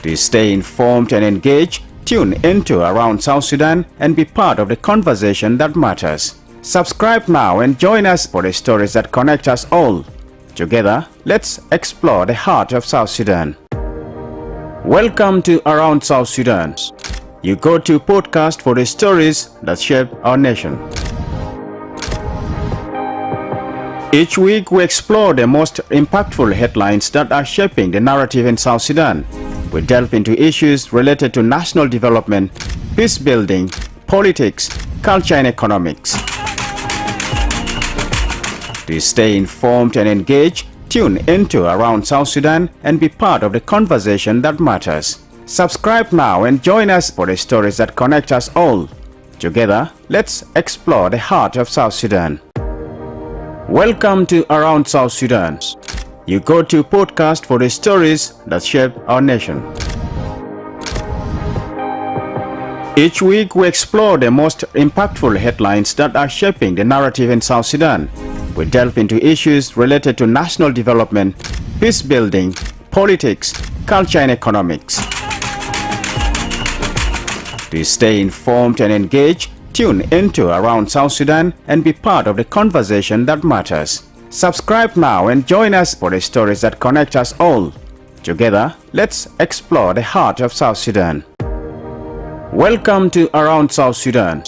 To stay informed and engaged, tune into Around South Sudan and be part of the conversation that matters. Subscribe now and join us for the stories that connect us all. Together, let's explore the heart of South Sudan. Welcome to Around South Sudan, your go-to podcast for the stories that shape our nation. Each week, we explore the most impactful headlines that are shaping the narrative in South Sudan. We delve into issues related to national development, peace building, politics, culture and economics. To stay informed and engaged, tune into Around South Sudan and be part of the conversation that matters. Subscribe now and join us for the stories that connect us all. Together, let's explore the heart of South Sudan. Welcome to Around South Sudan, your go-to podcast for the stories that shape our nation. Each week, we explore the most impactful headlines that are shaping the narrative in South Sudan. We delve into issues related to national development, peace building, politics, culture and economics. To stay informed and engaged, tune into Around South Sudan and be part of the conversation that matters. Subscribe now and join us for the stories that connect us all. Together, let's explore the heart of South Sudan. Welcome to Around South Sudan,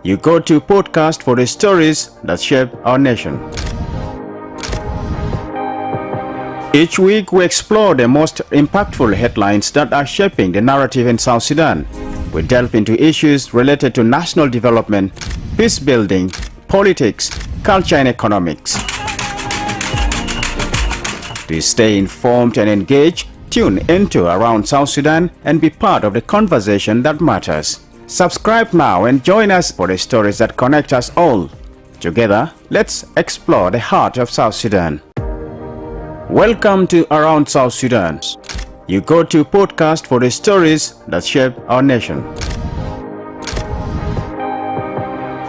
your go-to podcast for the stories that shape our nation. Each week, we explore the most impactful headlines that are shaping the narrative in South Sudan. We delve into issues related to national development, peace building, politics, culture and economics. To stay informed and engaged, tune into Around South Sudan and be part of the conversation that matters. Subscribe now and join us for the stories that connect us all. Together, let's explore the heart of South Sudan. Welcome to Around South Sudan, your go-to podcast for the stories that shape our nation.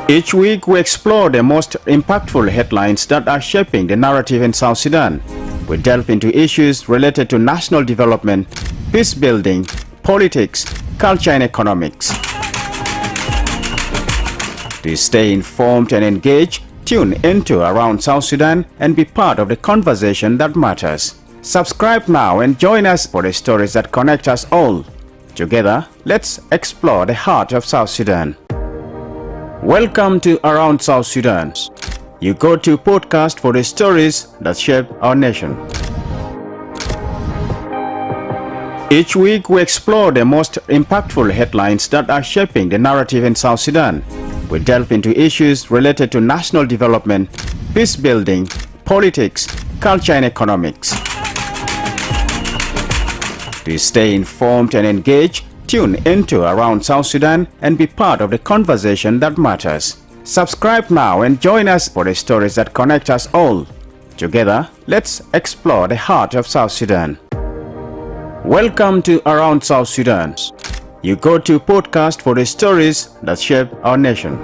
Each week, we explore the most impactful headlines that are shaping the narrative in South Sudan. We delve into issues related to national development, peace building, politics, culture and economics. To stay informed and engaged, tune into Around South Sudan and be part of the conversation that matters. Subscribe now and join us for the stories that connect us all. Together, let's explore the heart of South Sudan. Welcome to Around South Sudan, your go-to podcast for the stories that shape our nation. Each week, we explore the most impactful headlines that are shaping the narrative in South Sudan. We delve into issues related to national development, peace building, politics, culture and economics. To stay informed and engaged, tune into Around South Sudan and be part of the conversation that matters. Subscribe now and join us for the stories that connect us all. Together, let's explore the heart of South Sudan. Welcome to Around South Sudan, your go-to podcast for the stories that shape our nation.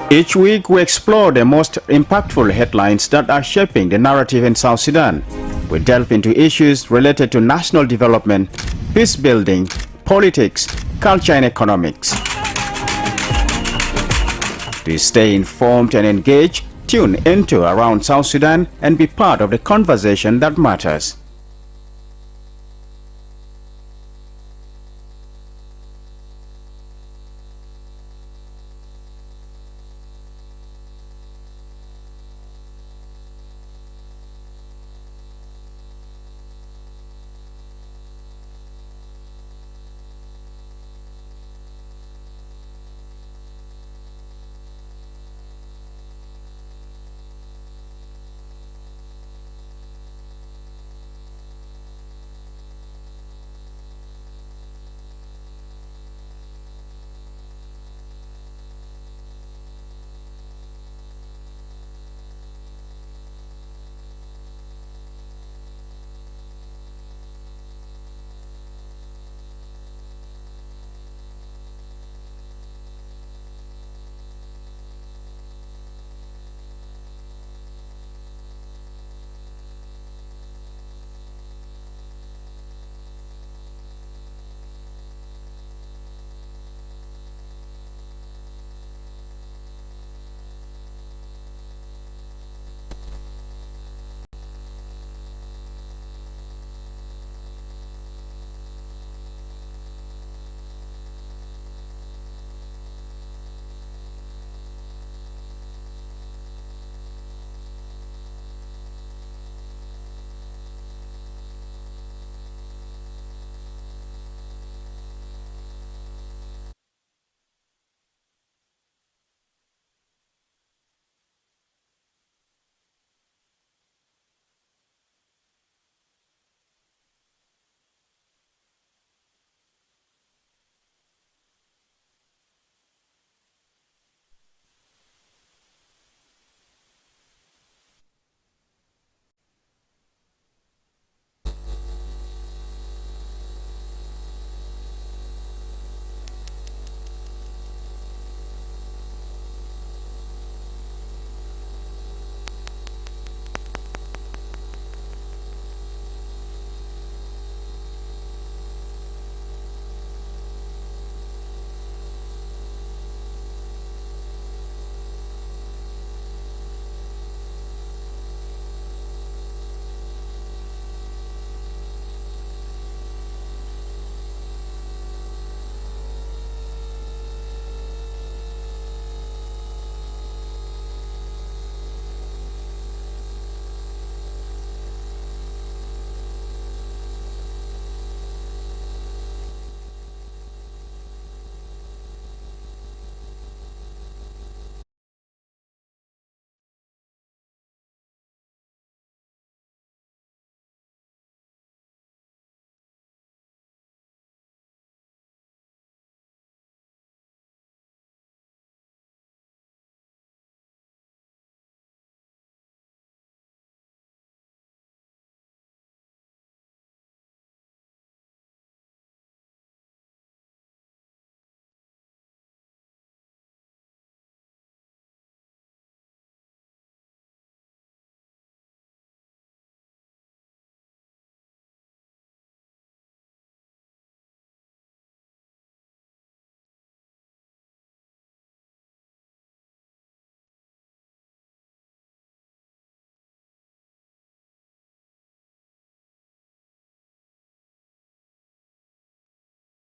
Each week, we explore the most impactful headlines that are shaping the narrative in South Sudan. We delve into issues related to national development, peace building, politics, culture and economics. To stay informed and engaged, tune into Around South Sudan and be part of the conversation that matters.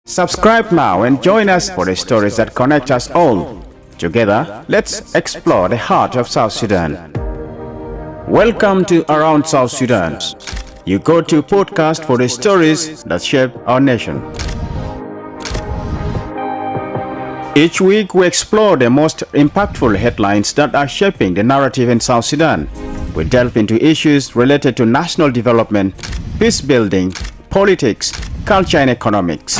Subscribe now and join us for the stories that connect us all. Together, let's explore the heart of South Sudan. Welcome to Around South Sudan. You go to podcast for the stories that shape our nation. Each week we explore the most impactful headlines that are shaping the narrative in South Sudan. We delve into issues related to national development, peace building, politics, culture and economics.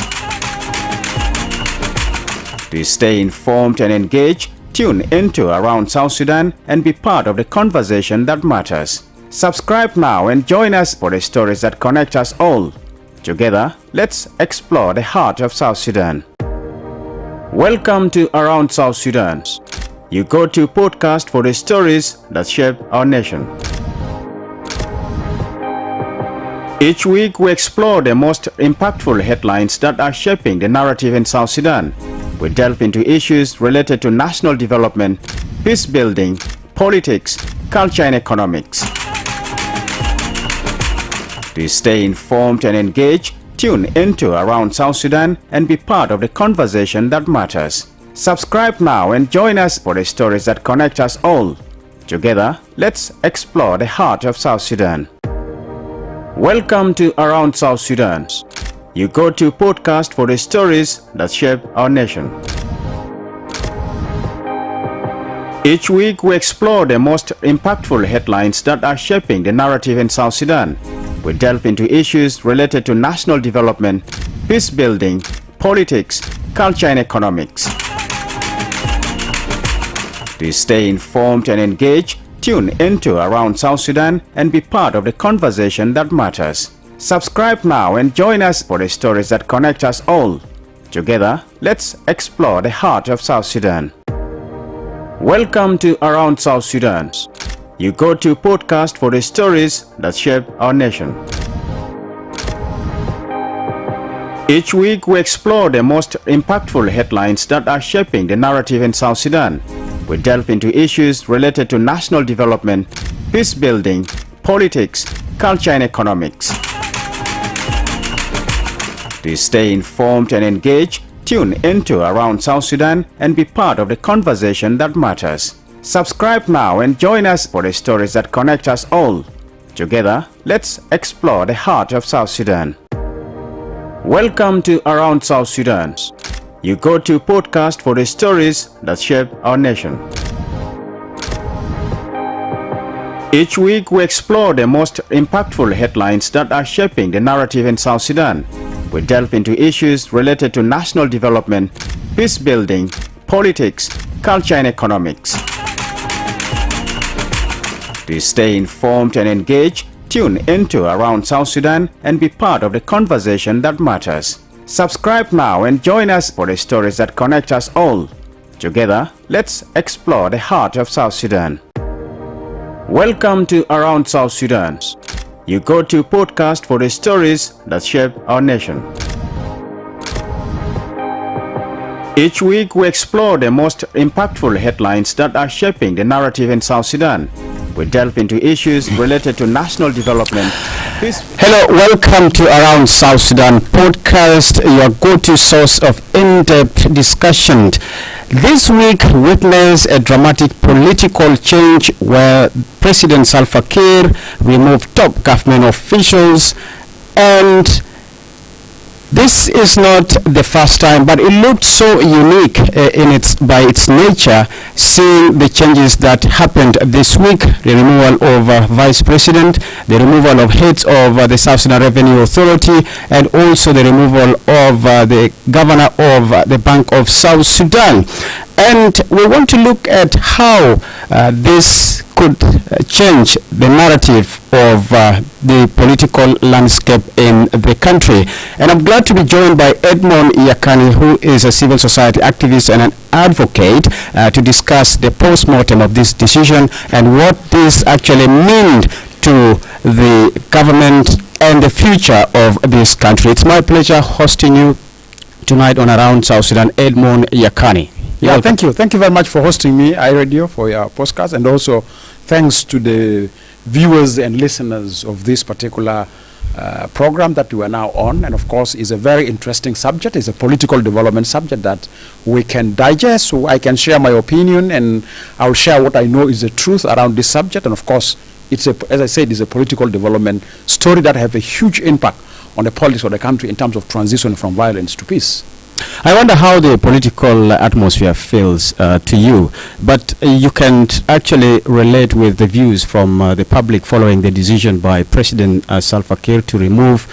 To stay informed and engaged, tune into Around South Sudan and be part of the conversation that matters. Subscribe now and join us for the stories that connect us all. Together, let's explore the heart of South Sudan. Welcome to Around South Sudan. You go to podcast for the stories that shape our nation. Each week we explore the most impactful headlines that are shaping the narrative in South Sudan. We delve into issues related to national development, peace building, politics, culture and economics. To stay informed and engaged, tune into Around South Sudan and be part of the conversation that matters. Subscribe now and join us for the stories that connect us all. Together, let's explore the heart of South Sudan. Welcome to Around South Sudan. You go to podcast for the stories that shape our nation. Each week we explore the most impactful headlines that are shaping the narrative in South Sudan. We delve into issues related to national development, peace building, politics, culture and economics. To stay informed and engaged, tune into Around South Sudan and be part of the conversation that matters. Subscribe now and join us for the stories that connect us all. Together, let's explore the heart of South Sudan. Welcome to Around South Sudan. You go to podcast for the stories that shape our nation. Each week we explore the most impactful headlines that are shaping the narrative in South Sudan. We delve into issues related to national development, peace building, politics, culture and economics. To stay informed and engaged, tune into Around South Sudan and be part of the conversation that matters. Subscribe now and join us for the stories that connect us all. Together, let's explore the heart of South Sudan. Welcome to Around South Sudan. You go to podcast for the stories that shape our nation. Each week we explore the most impactful headlines that are shaping the narrative in South Sudan. We delve into issues related to national development, peace building, politics, culture and economics. To stay informed and engaged, tune into Around South Sudan and be part of the conversation that matters. Subscribe now and join us for the stories that connect us all. Together, let's explore the heart of South Sudan. Welcome to Around South Sudan. You go to podcast for the stories that shape our nation. Each week we explore the most impactful headlines that are shaping the narrative in South Sudan. We delve into issues related to national development. Hello, welcome to Around South Sudan podcast, your go-to source of in-depth discussion. This week witnessed a dramatic political change where President Salva Kiir removed top government officials, and this is not the first time, but it looked so unique by its nature, seeing the changes that happened this week: the removal of Vice President, the removal of heads of the South Sudan Revenue Authority, and also the removal of the governor of the Bank of South Sudan. And we want to look at how this could change the narrative of the political landscape in the country. And I'm glad to be joined by Edmond Yakani, who is a civil society activist and an advocate, to discuss the post-mortem of this decision and what this actually means to the government and the future of this country. It's my pleasure hosting you tonight on Around South Sudan. Edmond Yakani. Yeah, thank you. Thank you very much for hosting me, iRadio, for your podcast, and also thanks to the viewers and listeners of this particular program that we are now on, and of course is a very interesting subject. It's a political development subject that we can digest, so I can share my opinion and I'll share what I know is the truth around this subject. And of course, it's as I said, it's a political development story that have a huge impact on the politics of the country in terms of transition from violence to peace. I wonder how the political atmosphere feels to you, but you can actually relate with the views from the public following the decision by President Salva Kiir to remove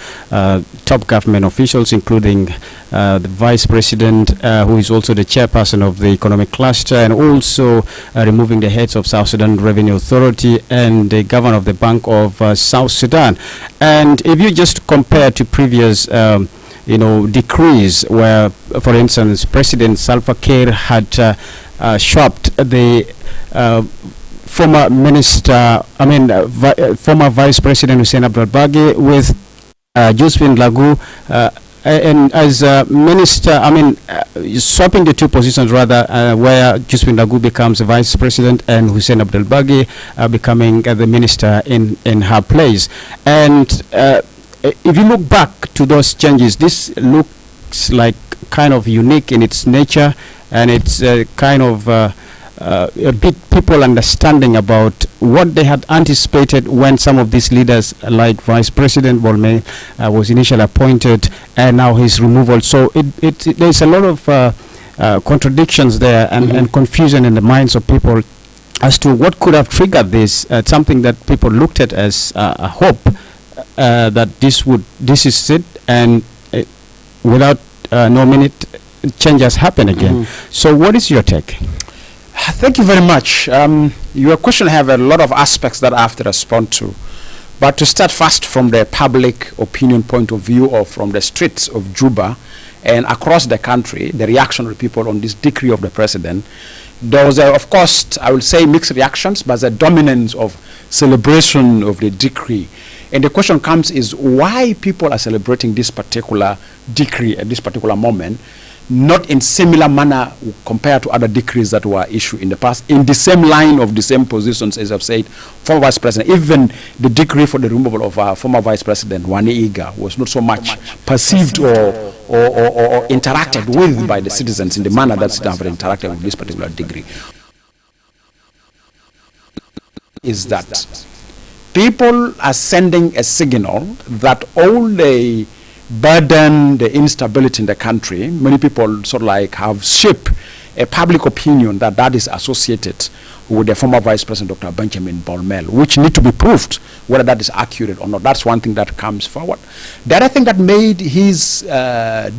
top government officials, including the Vice President, who is also the chairperson of the Economic Cluster, and also removing the heads of South Sudan Revenue Authority and the governor of the Bank of South Sudan. And if you just compare to previous decrees where, for instance, President Salva Kiir had shopped the former minister, former Vice President Hussein Abdul Bagi with Josephine Lagu, and as minister, swapping the two positions rather, where Josephine Lagu becomes Vice President and Hussein Abdul Bagi becoming the minister in her place. And if you look back to those changes, this looks like kind of unique in its nature, and it's kind of a bit people understanding about what they had anticipated when some of these leaders, like Vice President Bolme, was initially appointed, and now his removal. So there's a lot of contradictions there and confusion in the minds of people as to what could have triggered this. Something that people looked at as a hope. That this is it, and without no minute, changes happen again. So what is your take? Thank you very much. Your question have a lot of aspects that I have to respond to. But to start first from the public opinion point of view, or from the streets of Juba and across the country, the reaction of people on this decree of the president, there was, of course, I will say mixed reactions, but the dominance of celebration of the decree. And the question comes is why people are celebrating this particular decree at this particular moment, not in similar manner compared to other decrees that were issued in the past, in the same line of the same positions, as I've said, former Vice President. Even the decree for the removal of former Vice President Wani Iga was not so much perceived or interacted with by the citizens in the manner that they have interacted with this particular decree. Is that people are sending a signal that all the burden, the instability in the country, many people sort of like have shaped a public opinion that is associated with the former Vice President Dr. Benjamin Bolmel, which need to be proved whether that is accurate or not. That's one thing that comes forward. The other thing that made his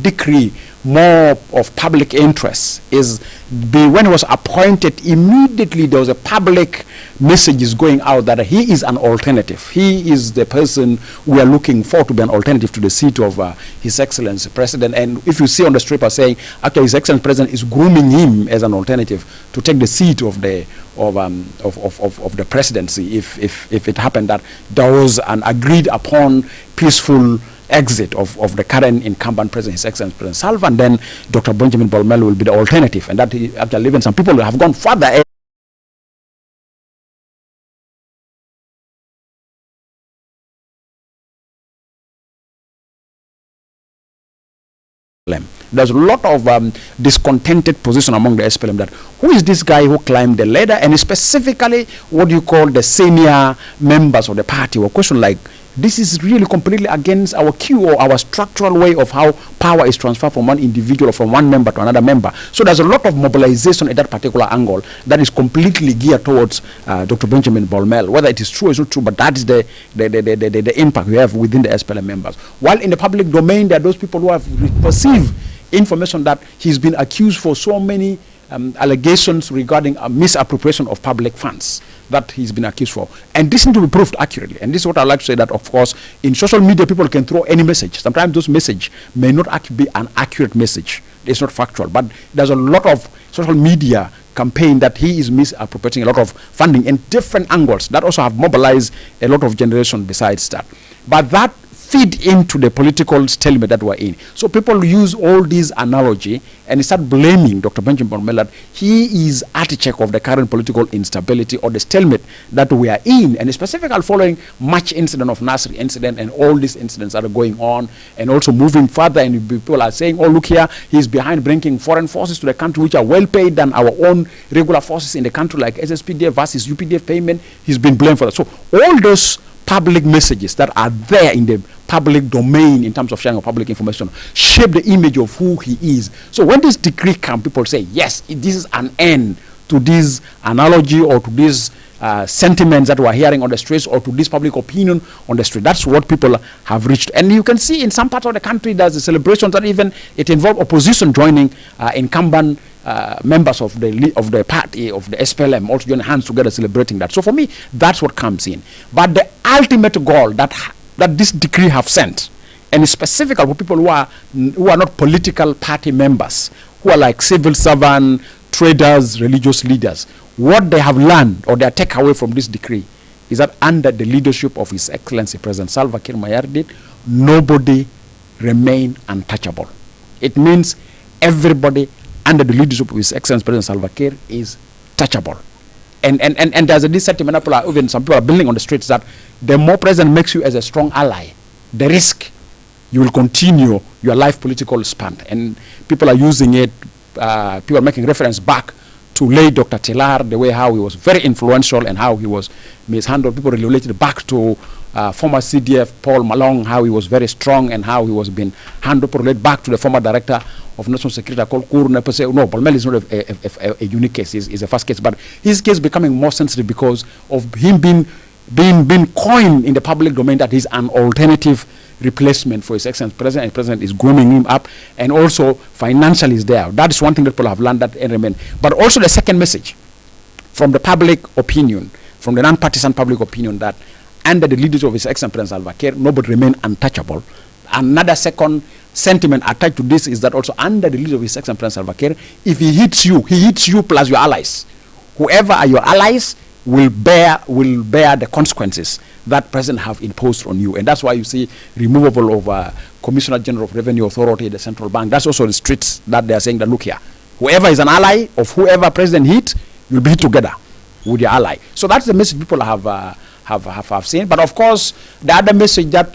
decree more of public interest is when he was appointed, immediately there was a public messages going out that he is an alternative. He is the person we are looking for to be an alternative to the seat of His Excellency President. And if you see on the strip are saying, actually His Excellency President is grooming him as an alternative to take the seat of the presidency if it happened that there was an agreed upon peaceful exit of the current incumbent president, His Excellency President Salva, and then Dr. Benjamin Bolmel will be the alternative. And that actually even some people have gone further. There's a lot of discontented position among the SPLM that who is this guy who climbed the ladder, and specifically what you call the senior members of the party were questioned like, this is really completely against our cue or our structural way of how power is transferred from one individual or from one member to another member. So there's a lot of mobilization at that particular angle that is completely geared towards Dr. Benjamin Bolmel. Whether it is true or not true, but that is the impact we have within the SPLM members. While in the public domain, there are those people who have perceived information that he's been accused for so many allegations regarding a misappropriation of public funds that he's been accused for. And this needs to be proved accurately. And this is what I like to say, that of course in social media people can throw any message. Sometimes those message may not be an accurate message. It's not factual. But there's a lot of social media campaign that he is misappropriating a lot of funding in different angles that also have mobilized a lot of generation besides that. But that feed into the political stalemate that we're in. So people use all these analogy and start blaming Dr. Benjamin Bormel that he is architect of the current political instability or the stalemate that we are in, and specifically following much incident of Nasir incident and all these incidents that are going on, and also moving further, and people are saying, oh, look here, he's behind bringing foreign forces to the country which are well paid than our own regular forces in the country, like SSPDF versus UPDF payment. He's been blamed for that. So all those public messages that are there in the public domain in terms of sharing of public information shape the image of who he is. So when this decree comes, people say, yes, this is an end to this analogy or to these sentiments that we're hearing on the streets or to this public opinion on the street. That's what people have reached. And you can see in some parts of the country there's a celebration that even it involved opposition joining incumbent members of the party, of the SPLM, also joining hands together celebrating that. So for me, that's what comes in. But the ultimate goal that this decree have sent, and specifically for people who are not political party members, who are like civil servants, traders, religious leaders, what they have learned or their takeaway from this decree is that under the leadership of His Excellency President Salva Kiir Mayardit, nobody remain untouchable. It means everybody under the leadership of His Excellency President Salva Kiir is touchable. And there's this sentiment, even some people are building on the streets, that the more President makes you as a strong ally, the risk you will continue your life political span. And people are using it, people are making reference back to late Dr. Tilar, the way how he was very influential and how he was mishandled. People related back to former CDF Paul Malong, how he was very strong and how he was being handled. People relate back to the former director of National Security called Kurna. People say, no, Bormel is not a unique case, he's a first case. But his case becoming more sensitive because of him being coined in the public domain that he's an alternative replacement for His Excellency President, and President is grooming him up, and also financially is there. That is one thing that people have learned that and remain. But also the second message from the public opinion, from the non-partisan public opinion, that under the leadership of His Excellency President Salva Kiir, nobody remain untouchable. Another second sentiment attached to this is that also under the leadership of His Excellency President Salva Kiir, if he hits you plus your allies. Whoever are your allies will bear the consequences that President have imposed on you. And that's why you see removable of Commissioner General of Revenue Authority, the central bank. That's also the streets that they are saying that, look here, whoever is an ally of whoever President hit, you'll be hit together with your ally. So that's the message people have seen. But of course, the other message that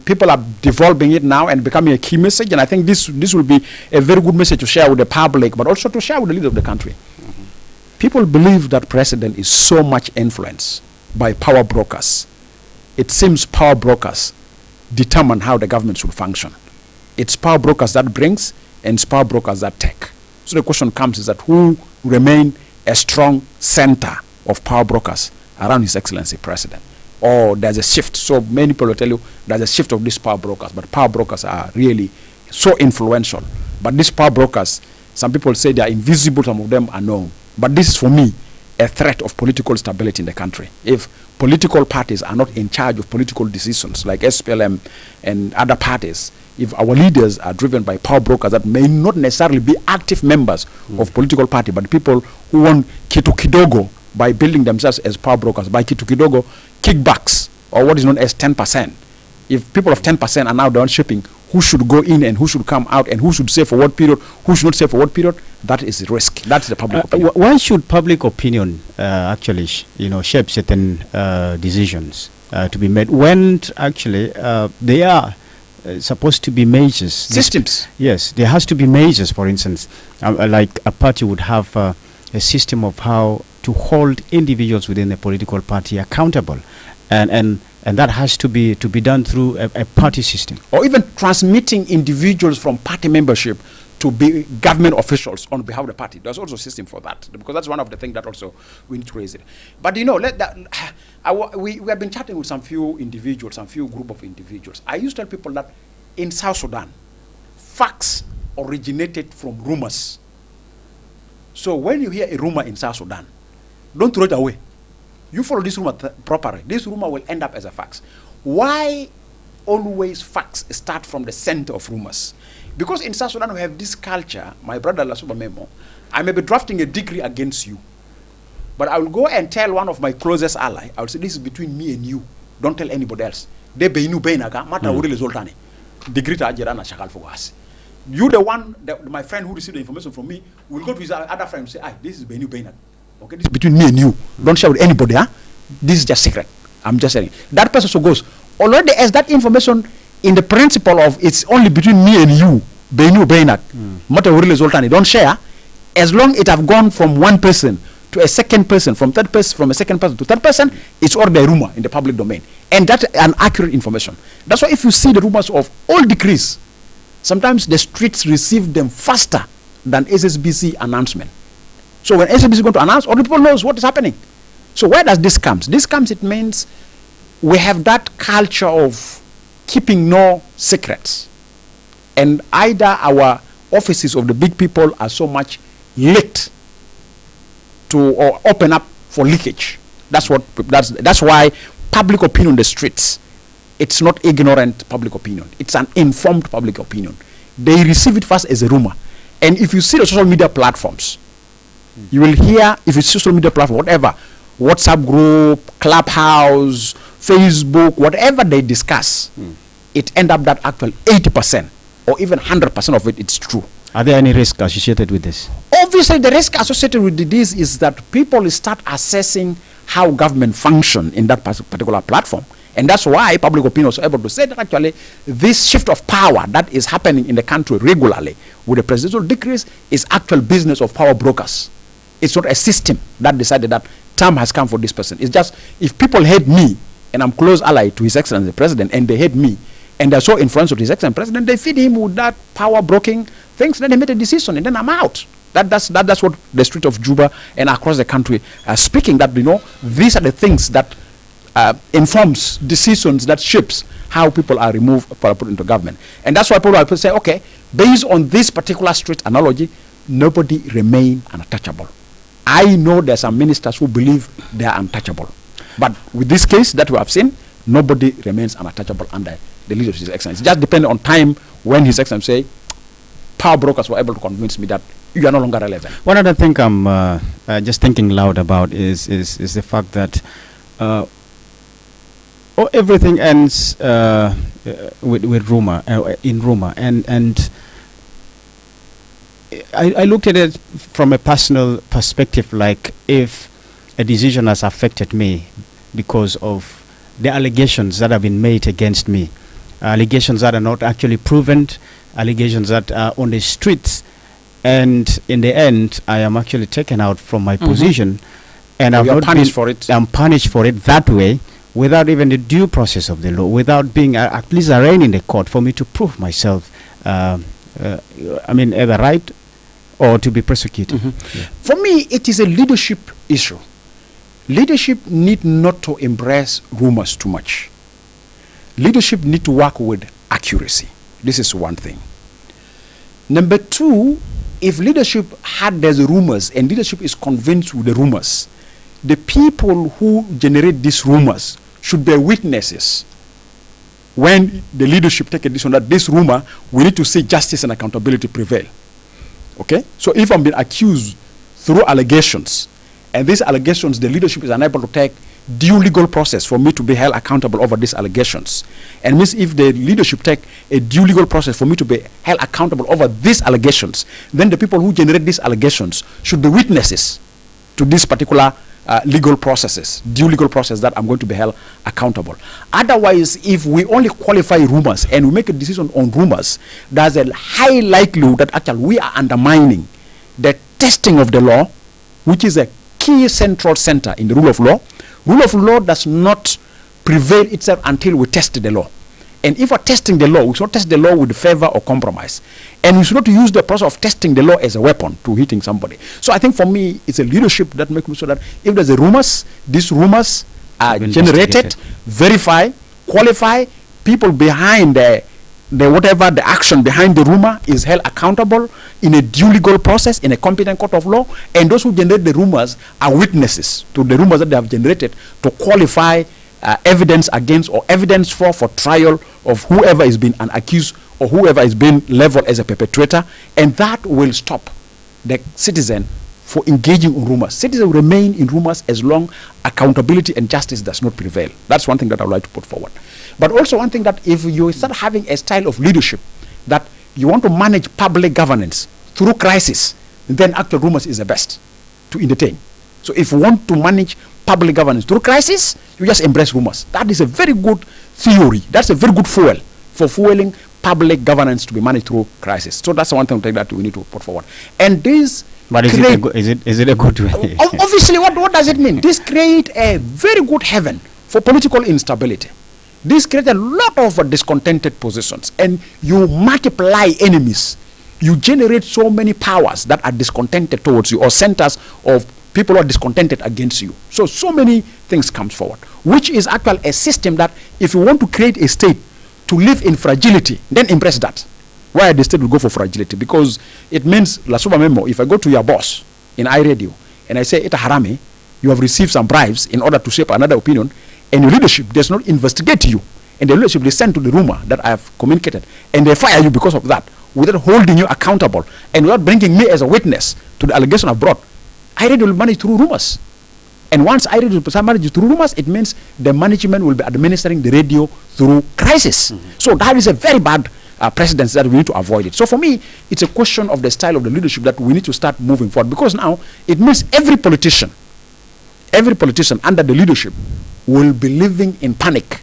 people are developing it now and becoming a key message, and I think this will be a very good message to share with the public, but also to share with the leader of the country. People believe that President is so much influenced by power brokers. It seems power brokers determine how the government should function. It's power brokers that brings, and it's power brokers that take. So the question comes is that who remain a strong center of power brokers around His Excellency President? Or there's a shift. So many people will tell you there's a shift of these power brokers, but power brokers are really so influential. But these power brokers, some people say they are invisible, some of them are known. But this is, for me, a threat of political stability in the country. If political parties are not in charge of political decisions, like SPLM and other parties, if our leaders are driven by power brokers that may not necessarily be active members of political party, but people who want kidogo by building themselves as power brokers, by kidogo, kickbacks, or what is known as 10%. If people of 10% are now down shipping, who should go in and who should come out, and who should say for what period, who should not say for what period, that is the risk. That's the public opinion. Why should public opinion actually, shape certain decisions to be made when actually they are supposed to be measures? Systems. Yes, there has to be measures. For instance, like a party would have a system of how to hold individuals within the political party accountable, and that has to be done through a party system. Or even transmitting individuals from party membership to be government officials on behalf of the party. There's also a system for that, because that's one of the things that also we need to raise it. But we have been chatting with some few individuals, some few group of individuals. I used to tell people that in South Sudan, facts originated from rumors. So when you hear a rumor in South Sudan, don't throw it away. You follow this rumor properly. This rumor will end up as a fact. Why always facts start from the center of rumors? Because in South Sudan we have this culture, my brother Lasuba Memo, I may be drafting a decree against you, but I will go and tell one of my closest ally, I will say, this is between me and you. Don't tell anybody else. de beinu beinaka mata wuri resultani degree ta ajira na shakal fugas. You the one my friend who received the information from me will go to his other friend and say, this is beinu beinak. Okay, this is between me and you. Don't share with anybody, huh? This is just secret. I'm just saying. That person so goes, already as that information in the principle of it's only between me and you, beinu beinak, mata wuri resultani, don't share. As long it have gone from one person to a second person, from third person, from a second person to third person, it's already a rumor in the public domain. And that's an accurate information. That's why if you see the rumors of all decrees, sometimes the streets receive them faster than SSBC announcement. So when SSBC is going to announce, all the people knows what is happening. So where does this come? This comes, it means we have that culture of keeping no secrets. And either our offices of the big people are so much leaked to or open up for leakage. That's why public opinion on the streets, it's not ignorant public opinion. It's an informed public opinion. They receive it first as a rumor. And if you see the social media platforms, you will hear, if it's social media platform, whatever, WhatsApp group, Clubhouse, Facebook, whatever they discuss, it end up that actual 80% or even 100% of it, it's true. Are there any risks associated with this? Obviously, the risk associated with this is that people start assessing how government function in that particular platform. And that's why public opinion was able to say that actually this shift of power that is happening in the country regularly with the presidential decrees is actual business of power brokers. It's not a system that decided that time has come for this person. It's just if people hate me and I'm close ally to His Excellency the President and they hate me and they're so influential to His Excellency President, they feed him with that power broking things, then they make a decision and then I'm out. That's what the street of Juba and across the country are speaking, that these are the things that informs decisions that shapes how people are removed or put into government. And that's why people say, okay, based on this particular street analogy, nobody remain untouchable. I know there are some ministers who believe they are untouchable. But with this case that we have seen, nobody remains untouchable under the leadership of His Excellency. It just depends on time when His Excellency say, power brokers were able to convince me that you are no longer relevant. One other thing I'm just thinking loud about is the fact that everything ends with rumor, in rumor, and I looked at it from a personal perspective, like if a decision has affected me because of the allegations that have been made against me, allegations that are not actually proven, allegations that are on the streets, and in the end I am actually taken out from my position, and I'm punished for it. I'm punished for it that way, without even the due process of the law, without being at least arraigned in the court for me to prove myself, either right or to be prosecuted. For me, it is a leadership issue. Leadership need not to embrace rumors too much. Leadership need to work with accuracy. This is one thing. Number two, if leadership had these rumors and leadership is convinced with the rumors, the people who generate these rumors should be witnesses when the leadership take a decision that this rumor, we need to see justice and accountability prevail. Okay? So if I'm being accused through allegations, and these allegations, the leadership is unable to take due legal process for me to be held accountable over these allegations, and means if the leadership take a due legal process for me to be held accountable over these allegations, then the people who generate these allegations should be witnesses to this particular legal processes, due legal process that I'm going to be held accountable. Otherwise, if we only qualify rumors and we make a decision on rumors, there's a high likelihood that actually we are undermining the testing of the law, which is a key central center in the rule of law. Rule of law does not prevail itself until we test the law. And if we're testing the law, we should not test the law with favor or compromise. And we should not use the process of testing the law as a weapon to hitting somebody. So I think for me, it's a leadership that makes me so that if there's a rumors, these rumors are generated, verify, qualify, people behind the whatever the action behind the rumor is held accountable in a due legal process, in a competent court of law, and those who generate the rumors are witnesses to the rumors that they have generated to qualify evidence against or evidence for trial of whoever is being an accused or whoever is being leveled as a perpetrator, and that will stop the citizen for engaging in rumors. Citizens will remain in rumors as long accountability and justice does not prevail. That's one thing that I would like to put forward. But also one thing that if you start having a style of leadership that you want to manage public governance through crisis, then actual rumors is the best to entertain. So if you want to manage public governance through crisis, you just embrace rumors. That is a very good theory. That's a very good fuel for fueling public governance to be managed through crisis. So that's one thing that we need to put forward. And this, but is it a good way? Obviously, what does it mean? This create a very good heaven for political instability. This creates a lot of discontented positions, and you multiply enemies. You generate so many powers that are discontented towards you, or centers of people who are discontented against you. So many things comes forward, which is actually a system that if you want to create a state to live in fragility, then embrace that. Why the state will go for fragility? Because it means, La Suba Memo, if I go to your boss in iRadio and I say, Ita Harami, you have received some bribes in order to shape another opinion, and your leadership does not investigate you, and the leadership listen to the rumor that I have communicated, and they fire you because of that, without holding you accountable, and without bringing me as a witness to the allegation I brought, iRadio will manage through rumors. And once iRadio will manage through rumors, it means the management will be administering the radio through crisis. So that is a very bad precedence that we need to avoid it. So for me, it's a question of the style of the leadership that we need to start moving forward, because now it means every politician under the leadership will be living in panic.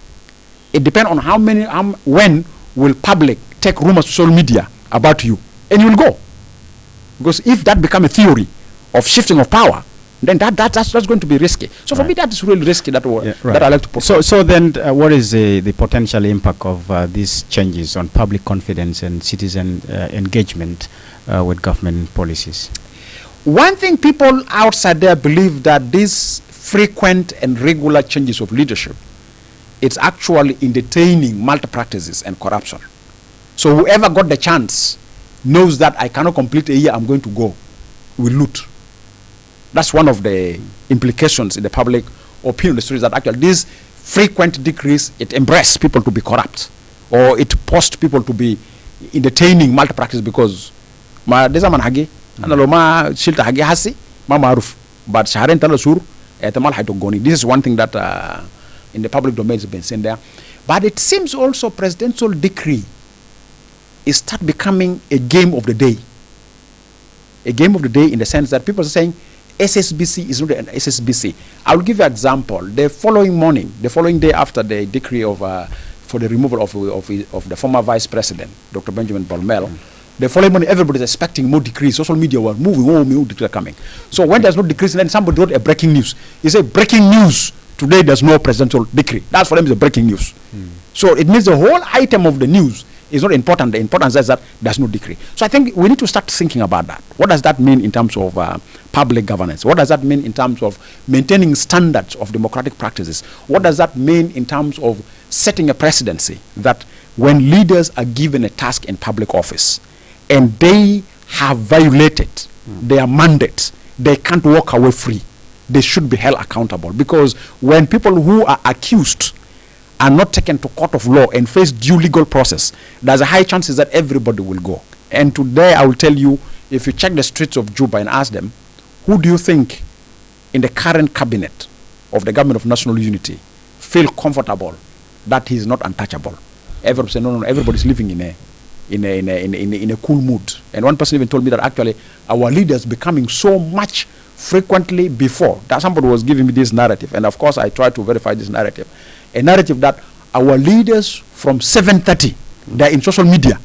It depends on when will public take rumors to social media about you, and you will go. Because if that become a theory of shifting of power, then that's going to be risky. So for me, that is really risky. That I like to put. So then, what is the potential impact of these changes on public confidence and citizen engagement with government policies? One thing people outside there believe that these frequent and regular changes of leadership, it's actually entertaining malpractices and corruption. So whoever got the chance knows that I cannot complete a year, I'm going to go, will loot. That's one of the implications in the public opinion, the story, that actually this frequent decrease, it embraces people to be corrupt, or it posts people to be entertaining malpractice, because desa man hagi analoma shilta hagi hasi ma maruf but shaharen tala sur etamal haytogoni. This is one thing that in the public domain has been seen there. But it seems also presidential decree is start becoming a game of the day. A game of the day in the sense that people are saying SSBC is not an SSBC. I will give you an example. The following day after the decree of for the removal of the former Vice President, Dr. Benjamin Bolmel, the following morning everybody is expecting more decrees. Social media were moving, more decrees coming. So when there's no decrees, then somebody wrote a breaking news. He said, breaking news, today there's no presidential decree. That's for them is a breaking news. So it means the whole item of the news is not important. The importance is that there's no decree. So I think we need to start thinking about that. What does that mean in terms of public governance? What does that mean in terms of maintaining standards of democratic practices? What does that mean in terms of setting a presidency that when leaders are given a task in public office and they have violated their mandates, they can't walk away free. They should be held accountable, because when people who are accused are not taken to court of law and face due legal process, there's a high chances that everybody will go. And today I will tell you, if you check the streets of Juba and ask them, who do you think in the current cabinet of the government of national unity feel comfortable that he is not untouchable? Everybody say, no, everybody's living in a cool mood. And one person even told me that actually our leaders becoming so much frequently before that somebody was giving me this narrative, and of course I tried to verify this narrative. A narrative that our leaders from 7:30, they're in social media.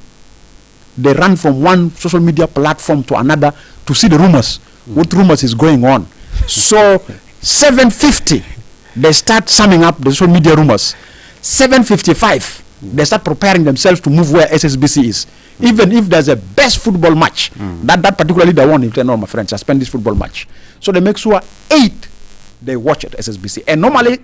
They run from one social media platform to another to see the rumors, what rumors is going on. So 7:50, they start summing up the social media rumors. 7:55, they start preparing themselves to move where SSBC is. Even if there's a best football match, that particular leader won, if they know, my friends, suspend this football match. So they make sure 8, they watch at SSBC. And normally,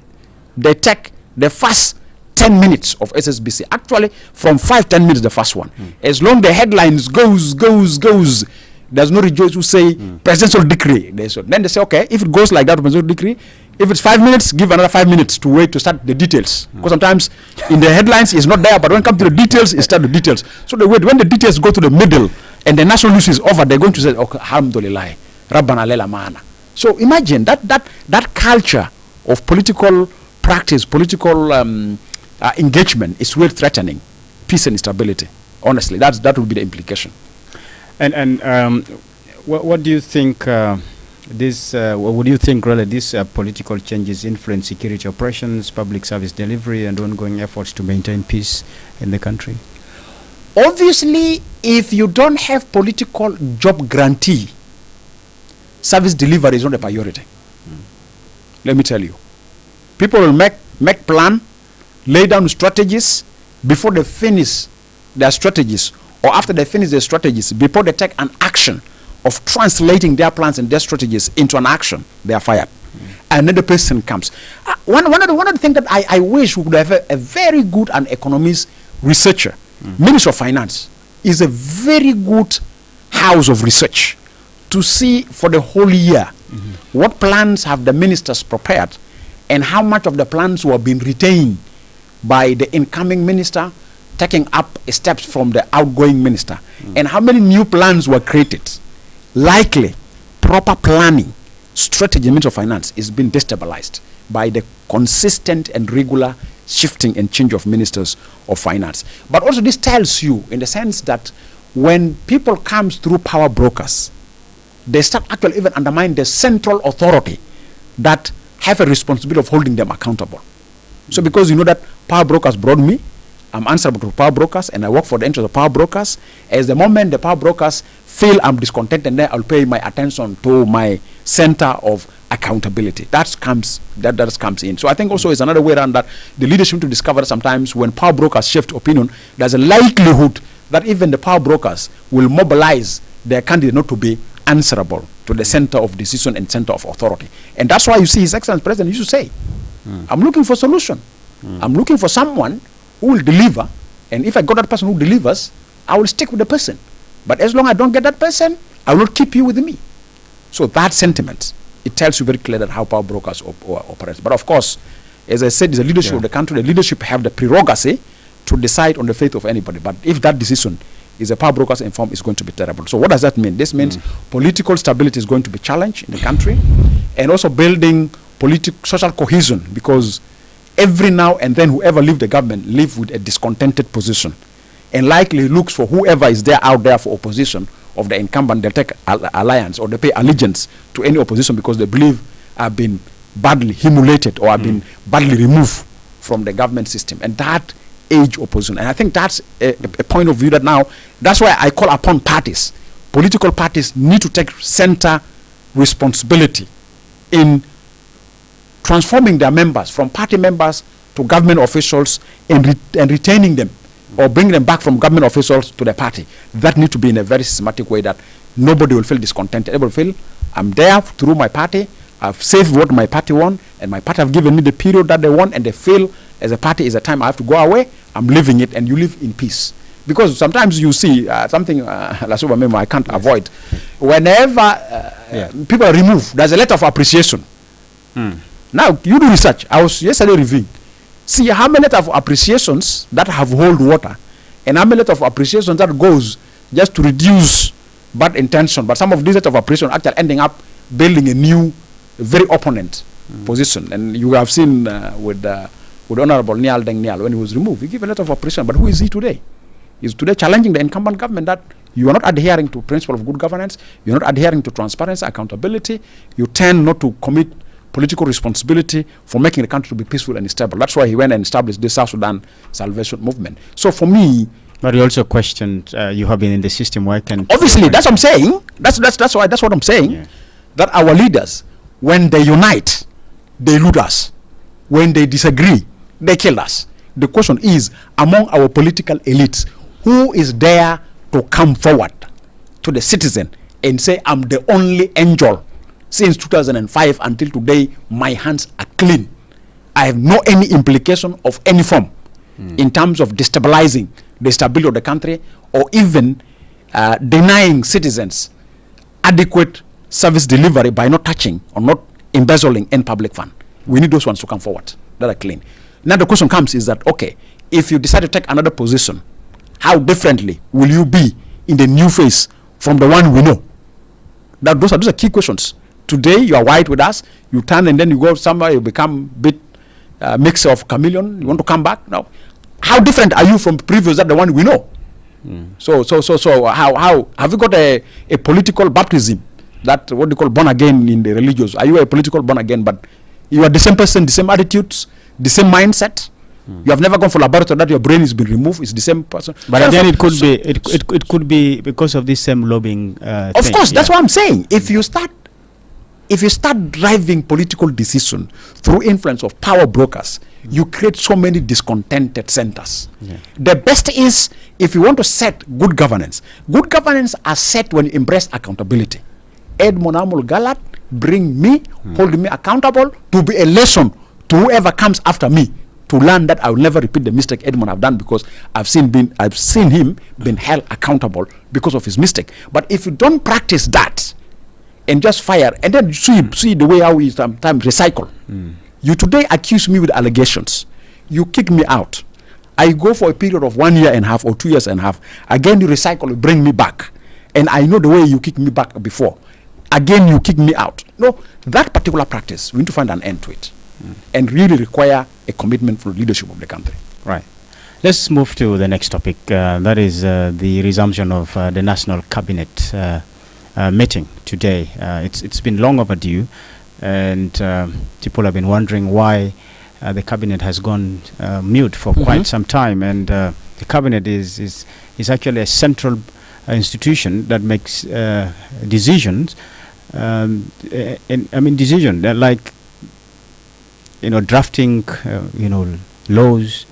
they take the first 10 minutes of SSBC. Actually, from 5-10 minutes, the first one. As long the headlines goes, there's no rejoice who say presidential decree. Then they say, okay, if it goes like that, presidential decree, if it's 5 minutes, give another 5 minutes to wait to start the details. Because sometimes in the headlines, it's not there, but when it comes to the details, it starts the details. So they wait. When the details go to the middle and the national news is over, they're going to say, okay, alhamdulillah, Rabbana lela maana. So imagine that culture of political practice, political engagement is really threatening peace and stability. Honestly, that would be the implication. And what do you think? What do you think really these political changes influence security operations, public service delivery, and ongoing efforts to maintain peace in the country? Obviously, if you don't have political job guarantee, service delivery is not a priority. Let me tell you. People will make plan, lay down strategies before they finish their strategies, or after they finish their strategies, before they take an action of translating their plans and their strategies into an action, they are fired. Another person comes. One of the things that I wish we could have a very good and economist researcher. Minister of Finance is a very good house of research to see for the whole year what plans have the ministers prepared and how much of the plans were being retained by the incoming minister, taking up steps from the outgoing minister, and how many new plans were created. Likely, proper planning, strategy, Minister of Finance is being destabilized by the consistent and regular shifting and change of ministers of finance. But also this tells you in the sense that when people comes through power brokers, they start actually even undermine the central authority that have a responsibility of holding them accountable. So because you know that power brokers brought me, I'm answerable to power brokers and I work for the interest of power brokers. As the moment the power brokers feel I'm discontented, then I'll pay my attention to my center of accountability. That comes in. So I think also is another way around that the leadership to discover sometimes when power brokers shift opinion, there's a likelihood that even the power brokers will mobilize their candidate not to be answerable to the center of decision and center of authority. And that's why you see His Excellency President used to say, I'm looking for solution. I'm looking for someone who will deliver, and if I got that person who delivers, I will stick with the person. But as long as I don't get that person, I will not keep you with me. So that sentiment, it tells you very clearly that how power brokers operate. But of course, as I said, the leadership of the country, the leadership have the prerogative to decide on the fate of anybody. But if that decision is a power brokers informed, it's going to be terrible. So what does that mean? This means political stability is going to be challenged in the country, and also building social cohesion, because every now and then whoever leave the government live with a discontented position and likely looks for whoever is there out there for opposition of the incumbent. They'll take alliance or they pay allegiance to any opposition because they believe have been badly humiliated or have been badly removed from the government system, and that age opposition. And I think that's a point of view that now, that's why I call upon parties. Political parties need to take center responsibility in transforming their members from party members to government officials and retaining them or bring them back from government officials to the party. That needs to be in a very systematic way that nobody will feel discontented. Everybody will feel, I'm there through my party, I've saved what my party want, and my party have given me the period that they want, and they feel as a party is a time I have to go away, I'm living it, and you live in peace. Because sometimes you see something, I can't avoid. Whenever people are removed, there's a letter of appreciation. Now, you do research. I was yesterday reviewing. See how many letter of appreciations that have hold water, and how many letter of appreciations that goes just to reduce bad intention. But some of these letter of appreciation actually ending up building a new, very opponent position. And you have seen with Honorable Nial Deng Nial, when he was removed, he gave a letter of appreciation. But who is he today? He's today challenging the incumbent government that you are not adhering to principle of good governance, you're not adhering to transparency, accountability, you tend not to commit political responsibility for making the country to be peaceful and stable. That's why he went and established the South Sudan Salvation Movement. So for me, but he also questioned you have been in the system. Why can't obviously that's what I'm saying. That's what I'm saying. Yeah. That our leaders, when they unite, they loot us. When they disagree, they kill us. The question is, among our political elites, who is there to come forward to the citizen and say, I'm the only angel? Since 2005 until today, my hands are clean. I have no any implication of any form in terms of destabilizing the stability of the country or even denying citizens adequate service delivery by not touching or not embezzling in public fund. We need those ones to come forward that are clean. Now the question comes is that, okay, if you decide to take another position, how differently will you be in the new phase from the one we know? Those are key questions. Today you are white with us, you turn and then you go somewhere, you become bit mix of chameleon. You want to come back now? How different are you from previous that the one we know? So how have you got a political baptism, that what they call born again in the religious? Are you a political born again, but you are the same person, the same attitudes, the same mindset? You have never gone for laboratory that your brain has been removed. It's the same person. But again, it could be because of this same lobbying of thing. course, that's what I'm saying. If you start driving political decision through influence of power brokers, you create so many discontented centers. The best is if you want to set good governance. Good governance are set when you embrace accountability. Edmond Amul Galat bring me, hold me accountable to be a lesson to whoever comes after me, to learn that I will never repeat the mistake Edmond have done, because I've seen him been held accountable because of his mistake. But if you don't practice that and just fire, and then see the way how we sometimes recycle. You today accuse me with allegations. You kick me out. I go for a period of 1 year and a half or 2 years and a half. Again, you recycle, you bring me back. And I know the way you kicked me back before. Again, you kick me out. No, that particular practice, we need to find an end to it. And really require a commitment from the leadership of the country. Right. Let's move to the next topic. That is the resumption of the National Cabinet meeting today. It's been long overdue, and people have been wondering why the cabinet has gone mute for quite some time. And the cabinet is actually a central institution that makes decisions. Decision like drafting laws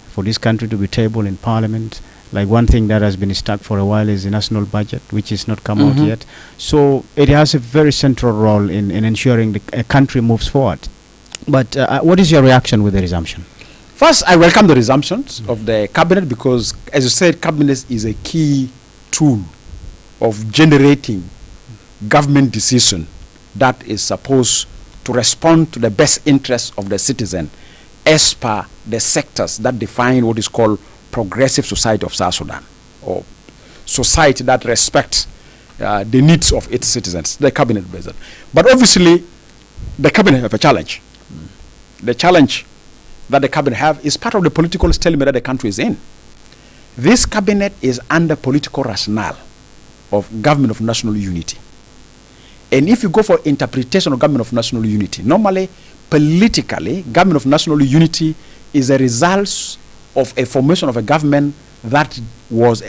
for this country to be tabled in Parliament. Like one thing that has been stuck for a while is the national budget, which has not come out yet. So it has a very central role in ensuring a country moves forward. But what is your reaction with the resumption? First, I welcome the resumptions of the cabinet, because, as you said, cabinet is a key tool of generating government decision that is supposed to respond to the best interests of the citizen as per the sectors that define what is called progressive society of South Sudan, or society that respects the needs of its citizens. The cabinet does that. But obviously, the cabinet have a challenge. The challenge that the cabinet have is part of the political stalemate that the country is in. This cabinet is under political rationale of government of national unity. And if you go for interpretation of government of national unity, normally, politically, government of national unity is a result of a formation of a government that was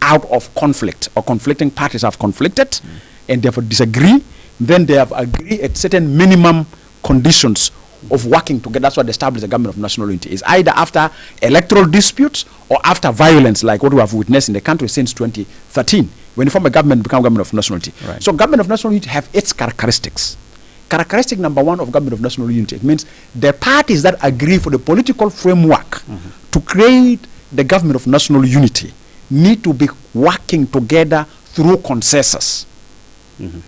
out of conflict, or conflicting parties have conflicted and therefore disagree. Then they have agreed at certain minimum conditions of working together. That's what established the government of national unity is, either after electoral disputes or after violence, like what we have witnessed in the country since 2013. When you form a government, become government of national unity. Right. So government of national unity have its characteristics. Characteristic number one of government of national unity, it means the parties that agree for the political framework to create the government of national unity need to be working together through consensus.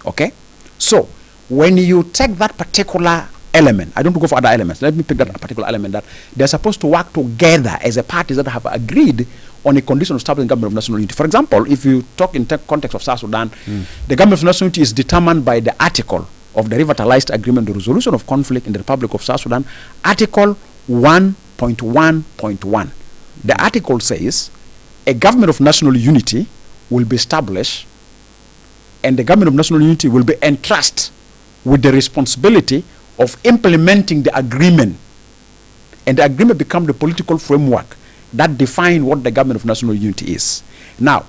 Okay? So when you take that particular element, I don't go for other elements, let me pick that particular element, that they're supposed to work together as a parties that have agreed on a condition of establishing government of national unity. For example, if you talk in context of South Sudan, the government of national unity is determined by the article of the revitalized agreement, the resolution of conflict in the Republic of South Sudan, Article 1.1.1. The article says a government of national unity will be established, and the government of national unity will be entrusted with the responsibility of implementing the agreement, and the agreement become the political framework that define what the government of national unity is. Now,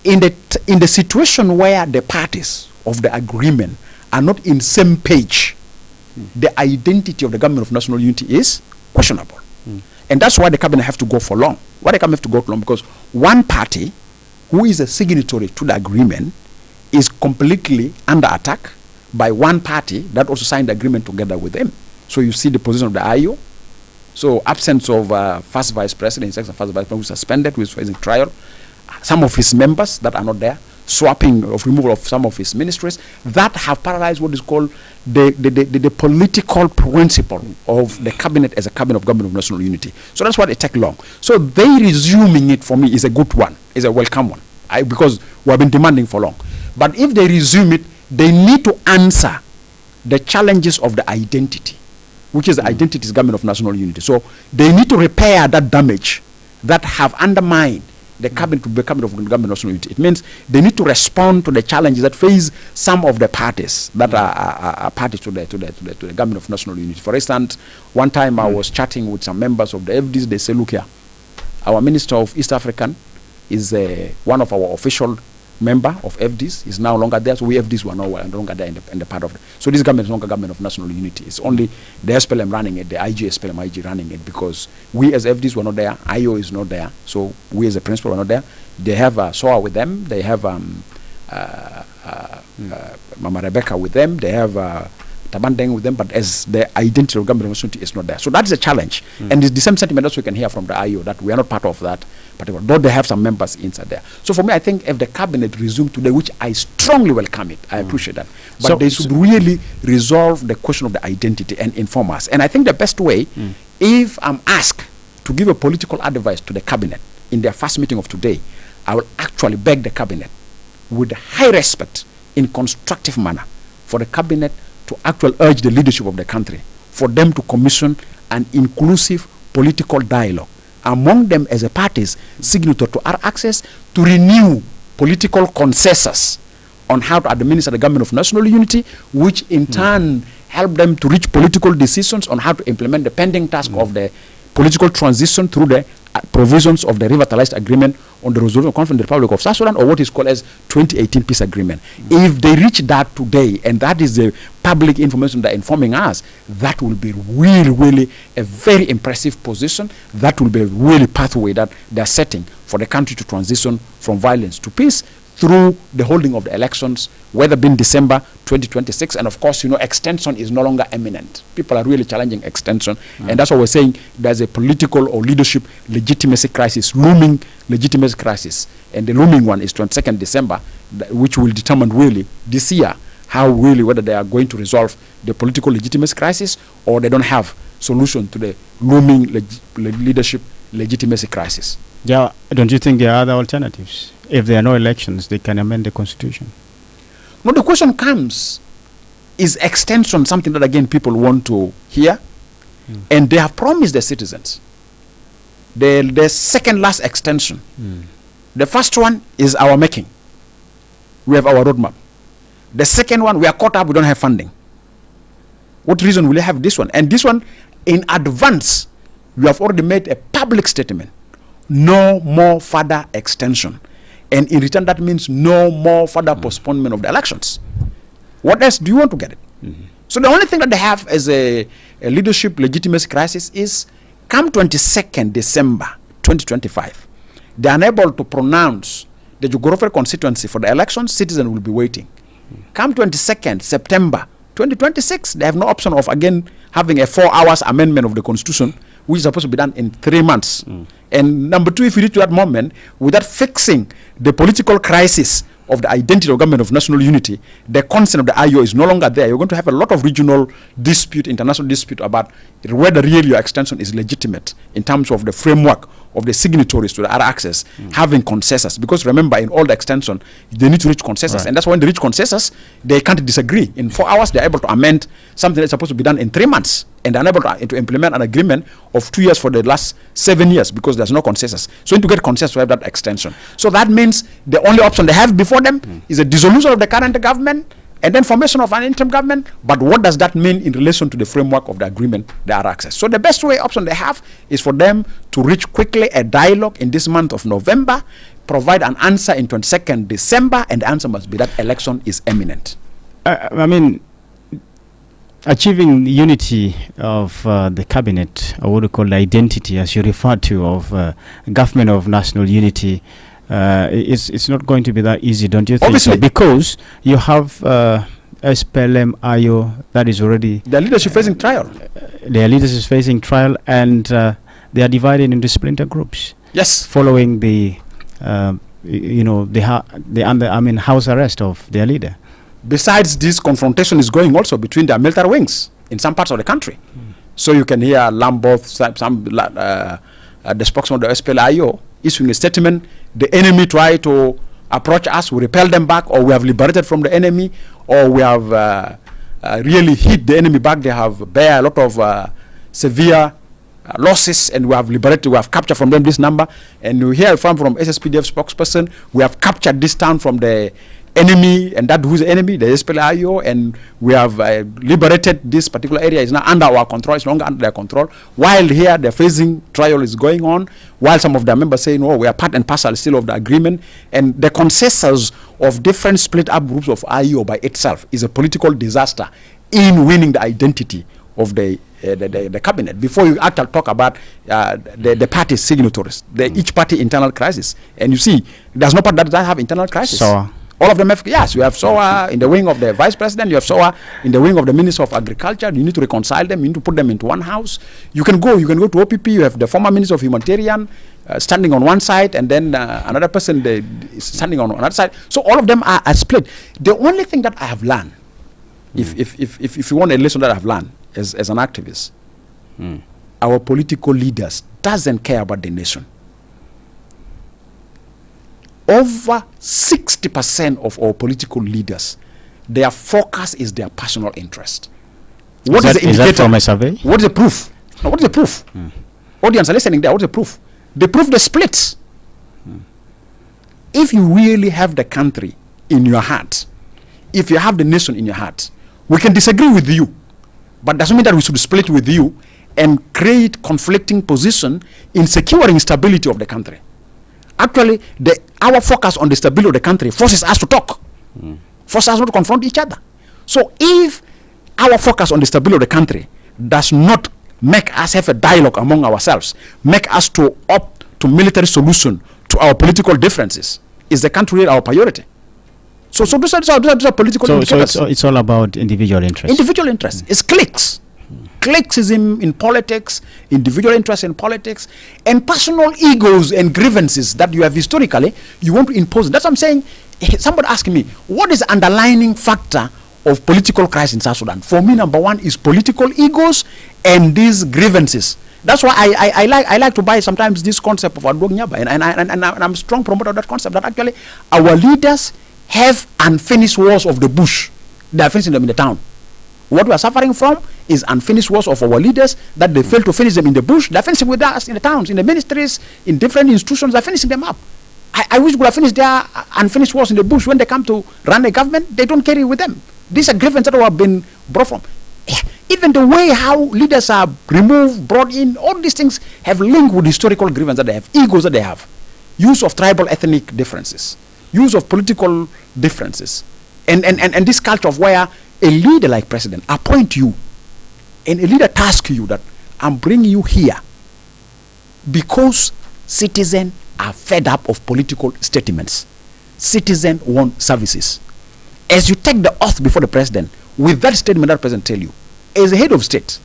in the situation where the parties of the agreement are not in same page, the identity of the government of national unity is questionable. And that's why the cabinet have to go for long. Why the cabinet have to go for long? Because one party who is a signatory to the agreement is completely under attack by one party that also signed the agreement together with them. So you see the position of the IO. So absence of first vice president, first vice president who is suspended, who is facing trial. Some of his members that are not there, swapping of removal of some of his ministries, that have paralyzed what is called the political principle of the cabinet as a cabinet of government of national unity. So that's why it take long. So they resuming it for me is a good one, is a welcome one, because we have been demanding for long. But if they resume it, they need to answer the challenges of the identity, which is the identity is government of national unity. So they need to repair that damage that have undermined the cabinet to become of government of national unity. It means they need to respond to the challenges that face some of the parties that are parties to the government of national unity. For instance, one time I was chatting with some members of the FDs. They say, look here, our Minister of East African is one of our official member of FDs, is now longer there, so we FDs were no longer there in the part of it. So this government is no longer government of national unity. It's only the SPLM running it, the IG, SPLM, IG running it, because we as FDs were not there, IO is not there, so we as a principal were not there. They have SOA with them, they have Mama Rebecca with them, they have Tabandeng with them, but as the identity of government of national unity is not there. So that's a challenge. And it's the same sentiment that we can hear from the IO, that we are not part of that particular, though they have some members inside there. So for me, I think if the cabinet resumed today, which I strongly welcome it, I appreciate that, but So- they should really resolve the question of the identity and inform us. And I think the best way, if I'm asked to give a political advice to the cabinet in their first meeting of today, I will actually beg the cabinet with high respect, in constructive manner, for the cabinet to actually urge the leadership of the country for them to commission an inclusive political dialogue among them as a parties signatory to our access to renew political consensus on how to administer the government of national unity, which in turn help them to reach political decisions on how to implement the pending task of the political transition through the provisions of the revitalized agreement on the resolution of conflict in the Republic of South Sudan, or what is called as 2018 peace agreement. If they reach that today, and that is the public information they're informing us, that will be really a very impressive position. That will be a really pathway that they're setting for the country to transition from violence to peace through the holding of the elections, whether being December 2026. And of course, extension is no longer imminent. People are really challenging extension. And that's what we're saying. There's a political or leadership legitimacy crisis, looming legitimacy crisis. And the looming one is 22nd December, which will determine really this year how really whether they are going to resolve the political legitimacy crisis or they don't have solution to the looming leadership legitimacy crisis. Yeah, don't you think there are other alternatives? If there are no elections, they can amend the constitution. No, the question comes, is extension something that again people want to hear? And they have promised the citizens the second last extension. The first one is our making. We have our roadmap. The second one, we are caught up, we don't have funding. What reason will you have this one? And this one, in advance, you have already made a public statement. No more further extension. And in return, that means no more further postponement of the elections. What else do you want to get it? So the only thing that they have as a leadership legitimacy crisis is come 22nd December 2025, they are unable to pronounce the geographical constituency for the elections. Citizens will be waiting. Come 22nd September 2026, they have no option of again having a 4 hours amendment of the constitution, which is supposed to be done in 3 months. And number two, if you reach to that moment without fixing the political crisis of the identity of government of national unity, the consent of the IO is no longer there. You're going to have a lot of regional dispute, international dispute about whether really your extension is legitimate in terms of the framework of the signatories to the other access having consensus. Because remember, in all the extension, they need to reach consensus. And that's when they reach consensus, they can't disagree. In 4 hours, they're able to amend something that's supposed to be done in 3 months. And they're unable to implement an agreement of 2 years for the last 7 years because there's no consensus. So you need to get consensus to have that extension. So that means the only option they have before them is a dissolution of the current government and then formation of an interim government. But what does that mean in relation to the framework of the agreement they are access? So the best way option they have is for them to reach quickly a dialogue in this month of November, provide an answer in 22nd December, and the answer must be that election is imminent. I mean, achieving unity of the cabinet, or what we call the identity, as you referred to, of government of national unity, it's not going to be that easy, don't you think? Obviously. So? Because you have SPLM, IO, that is already... The leadership facing trial. Their leaders is facing trial, and they are divided into splinter groups. Yes. Following the, house arrest of their leader. Besides, this confrontation is going also between their military wings in some parts of the country. So you can hear Lamboth, the spokesman of the SPLIO, issuing a statement. The enemy try to approach us, we repel them back, or we have liberated from the enemy, or we have really hit the enemy back. They have bear a lot of severe losses, and we have captured from them this number. And we hear from SSPDF spokesperson, we have captured this town from the enemy, and that who's the enemy, the SPLIO, and we have liberated this particular area. Is now under our control. It's no longer under their control. While here the phasing trial is going on, while some of their members saying, "Oh, we are part and parcel still of the agreement," and the consensus of different split up groups of IO by itself is a political disaster in winning the identity of the cabinet. Before you actually talk about the party signatories, each party internal crisis, and you see there's no part that doesn't have internal crisis. So all of them have, yes, you have SOA in the wing of the vice president, you have SOA in the wing of the minister of agriculture. You need to reconcile them, you need to put them into one house. You can go to OPP, you have the former minister of humanitarian standing on one side, and then another person is standing on another side. So all of them are split. The only thing that I have learned, if you want a lesson that I've learned as an activist, our political leaders doesn't care about the nation. Over 60% of our political leaders, their focus is their personal interest. What is the indicator? Is that from a survey? What is the proof? No, what is the proof? Audience are listening there. What is the proof? The proof, the splits. If you really have the country in your heart, if you have the nation in your heart, we can disagree with you, but doesn't mean that we should split with you and create conflicting position in securing stability of the country. Actually, our focus on the stability of the country forces us to talk, forces us not to confront each other. So if our focus on the stability of the country does not make us have a dialogue among ourselves, make us to opt to military solution to our political differences, is the country really our priority? So those are political indicators. So it's all about individual interest. Individual interest. It's cliques. Cliqueism in politics, individual interest in politics, and personal egos and grievances that you have historically, you want to impose. That's what I'm saying. Somebody asked me, what is the underlying factor of political crisis in South Sudan? For me, number one is political egos and these grievances. That's why I like to buy sometimes this concept of Adwog Nyaba, and I'm a strong promoter of that concept, that actually our leaders have unfinished wars of the bush. They are finishing them in the town. What we are suffering from is unfinished wars of our leaders, that they fail to finish them in the bush. They're finishing with us in the towns, in the ministries, in different institutions. They're finishing them up. I wish we would have finished their unfinished wars in the bush. When they come to run a government, they don't carry with them. These are grievances that have been brought from. Even the way how leaders are removed, brought in, all these things have linked with historical grievances that they have, egos that they have, use of tribal ethnic differences, use of political differences, and this culture of where a leader like president appoint you, and a leader task you that I'm bringing you here because citizens are fed up of political statements. Citizens want services. As you take the oath before the president, with that statement that president tell you, as a head of state,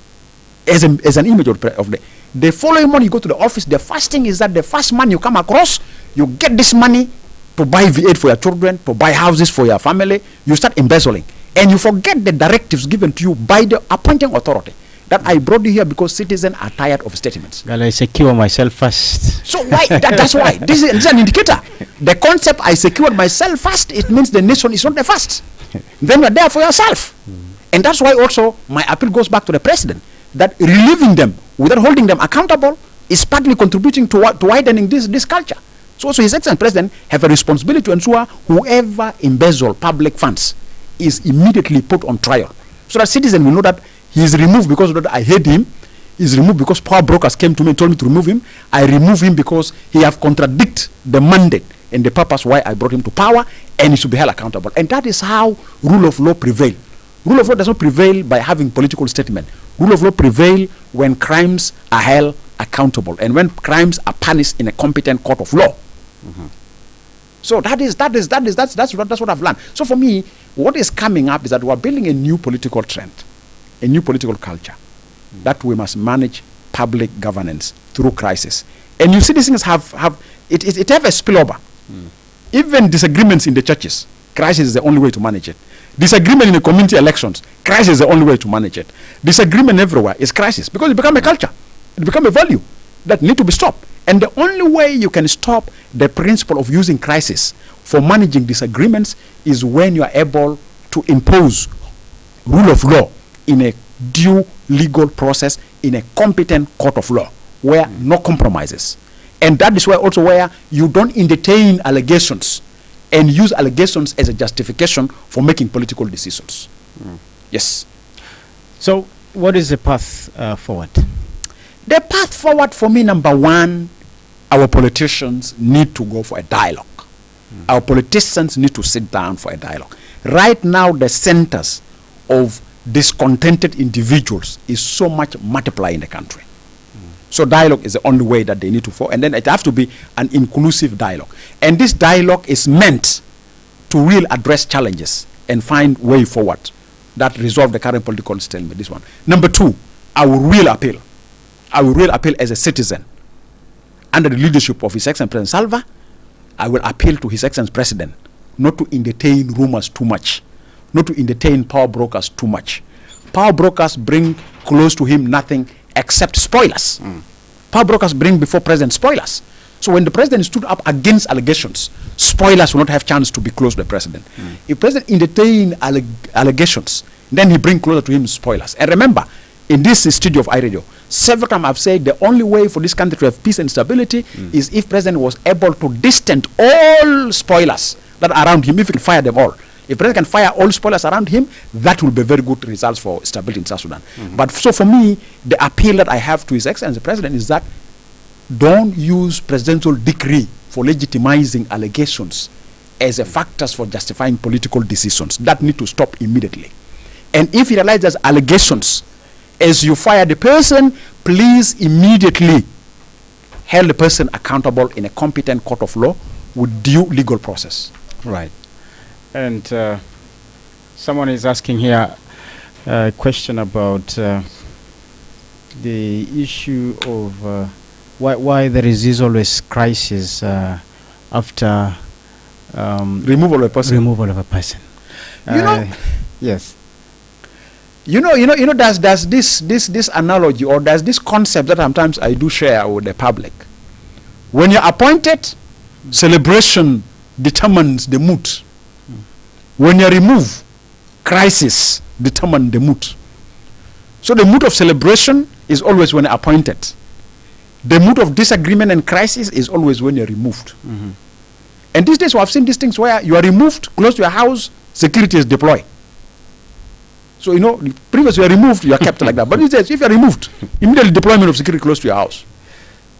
as an image of the following morning you go to the office, the first thing is that the first money you come across, you get this money to buy V8 for your children, to buy houses for your family. You start embezzling. And you forget the directives given to you by the appointing authority, that I brought you here because citizens are tired of statements. Well, I secure myself first. So why? That's why. This is an indicator. The concept, I secured myself first, it means the nation is not the first. Then you're there for yourself. And that's why also my appeal goes back to the president, that relieving them without holding them accountable is partly contributing to widening this culture. So also His Excellency President have a responsibility to ensure whoever embezzle public funds is immediately put on trial, so that citizens will know that he is removed because of that I hate him. He is removed because power brokers came to me and told me to remove him. I remove him because he have contradicted the mandate and the purpose why I brought him to power, and he should be held accountable. And that is how rule of law prevail. Rule of law does not prevail by having political statement. Rule of law prevail when crimes are held accountable and when crimes are punished in a competent court of law. So that's what I've learned. So for me, what is coming up is that we're building a new political trend, a new political culture, that we must manage public governance through crisis. And you see these things have a spillover. Even disagreements in the churches, crisis is the only way to manage it. Disagreement in the community elections, crisis is the only way to manage it. Disagreement everywhere is crisis, because it becomes a culture. It becomes a value that need to be stopped. And the only way you can stop the principle of using crisis for managing disagreements is when you are able to impose rule of law in a due legal process in a competent court of law where no compromises. And that is why also where you don't entertain allegations and use allegations as a justification for making political decisions. Yes. So what is the path forward? The path forward for me, number one, our politicians need to go for a dialogue. Our politicians need to sit down for a dialogue. Right now, the centers of discontented individuals is so much multiplied in the country. So dialogue is the only way that they need to follow. And then it has to be an inclusive dialogue. And this dialogue is meant to really address challenges and find way forward that resolve the current political stalemate, this one. Number two, I will real appeal as a citizen under the leadership of His Excellency President Salva. I will appeal to His Excellency President not to entertain rumors too much, not to entertain power brokers too much. Power brokers bring close to him nothing except spoilers. Power brokers bring before president spoilers. So when the president stood up against allegations, spoilers will not have chance to be close to the president. If president entertain allegations, then he bring closer to him spoilers. And remember, in this studio of iRadio, several times I've said the only way for this country to have peace and stability is if president was able to distance all spoilers that are around him, if he can fire them all. If president can fire all spoilers around him, that will be very good results for stability in South Sudan. But so for me, the appeal that I have to His Excellency President is that don't use presidential decree for legitimizing allegations as a factors for justifying political decisions. That need to stop immediately. And if you realize there's allegations, as you fire the person, please immediately hold the person accountable in a competent court of law with due legal process. Right. And someone is asking here a question about the issue of why there is always crisis after removal of a person. You know, yes. You know. There's this analogy, or there's this concept that sometimes I do share with the public. When you're appointed, celebration determines the mood. When you remove, crisis determines the mood. So the mood of celebration is always when you're appointed. The mood of disagreement and crisis is always when you're removed. And these days we have seen these things where you are removed, close to your house, security is deployed. So previously you are removed, you are kept like that. But these days, if you are removed, immediately deployment of security close to your house.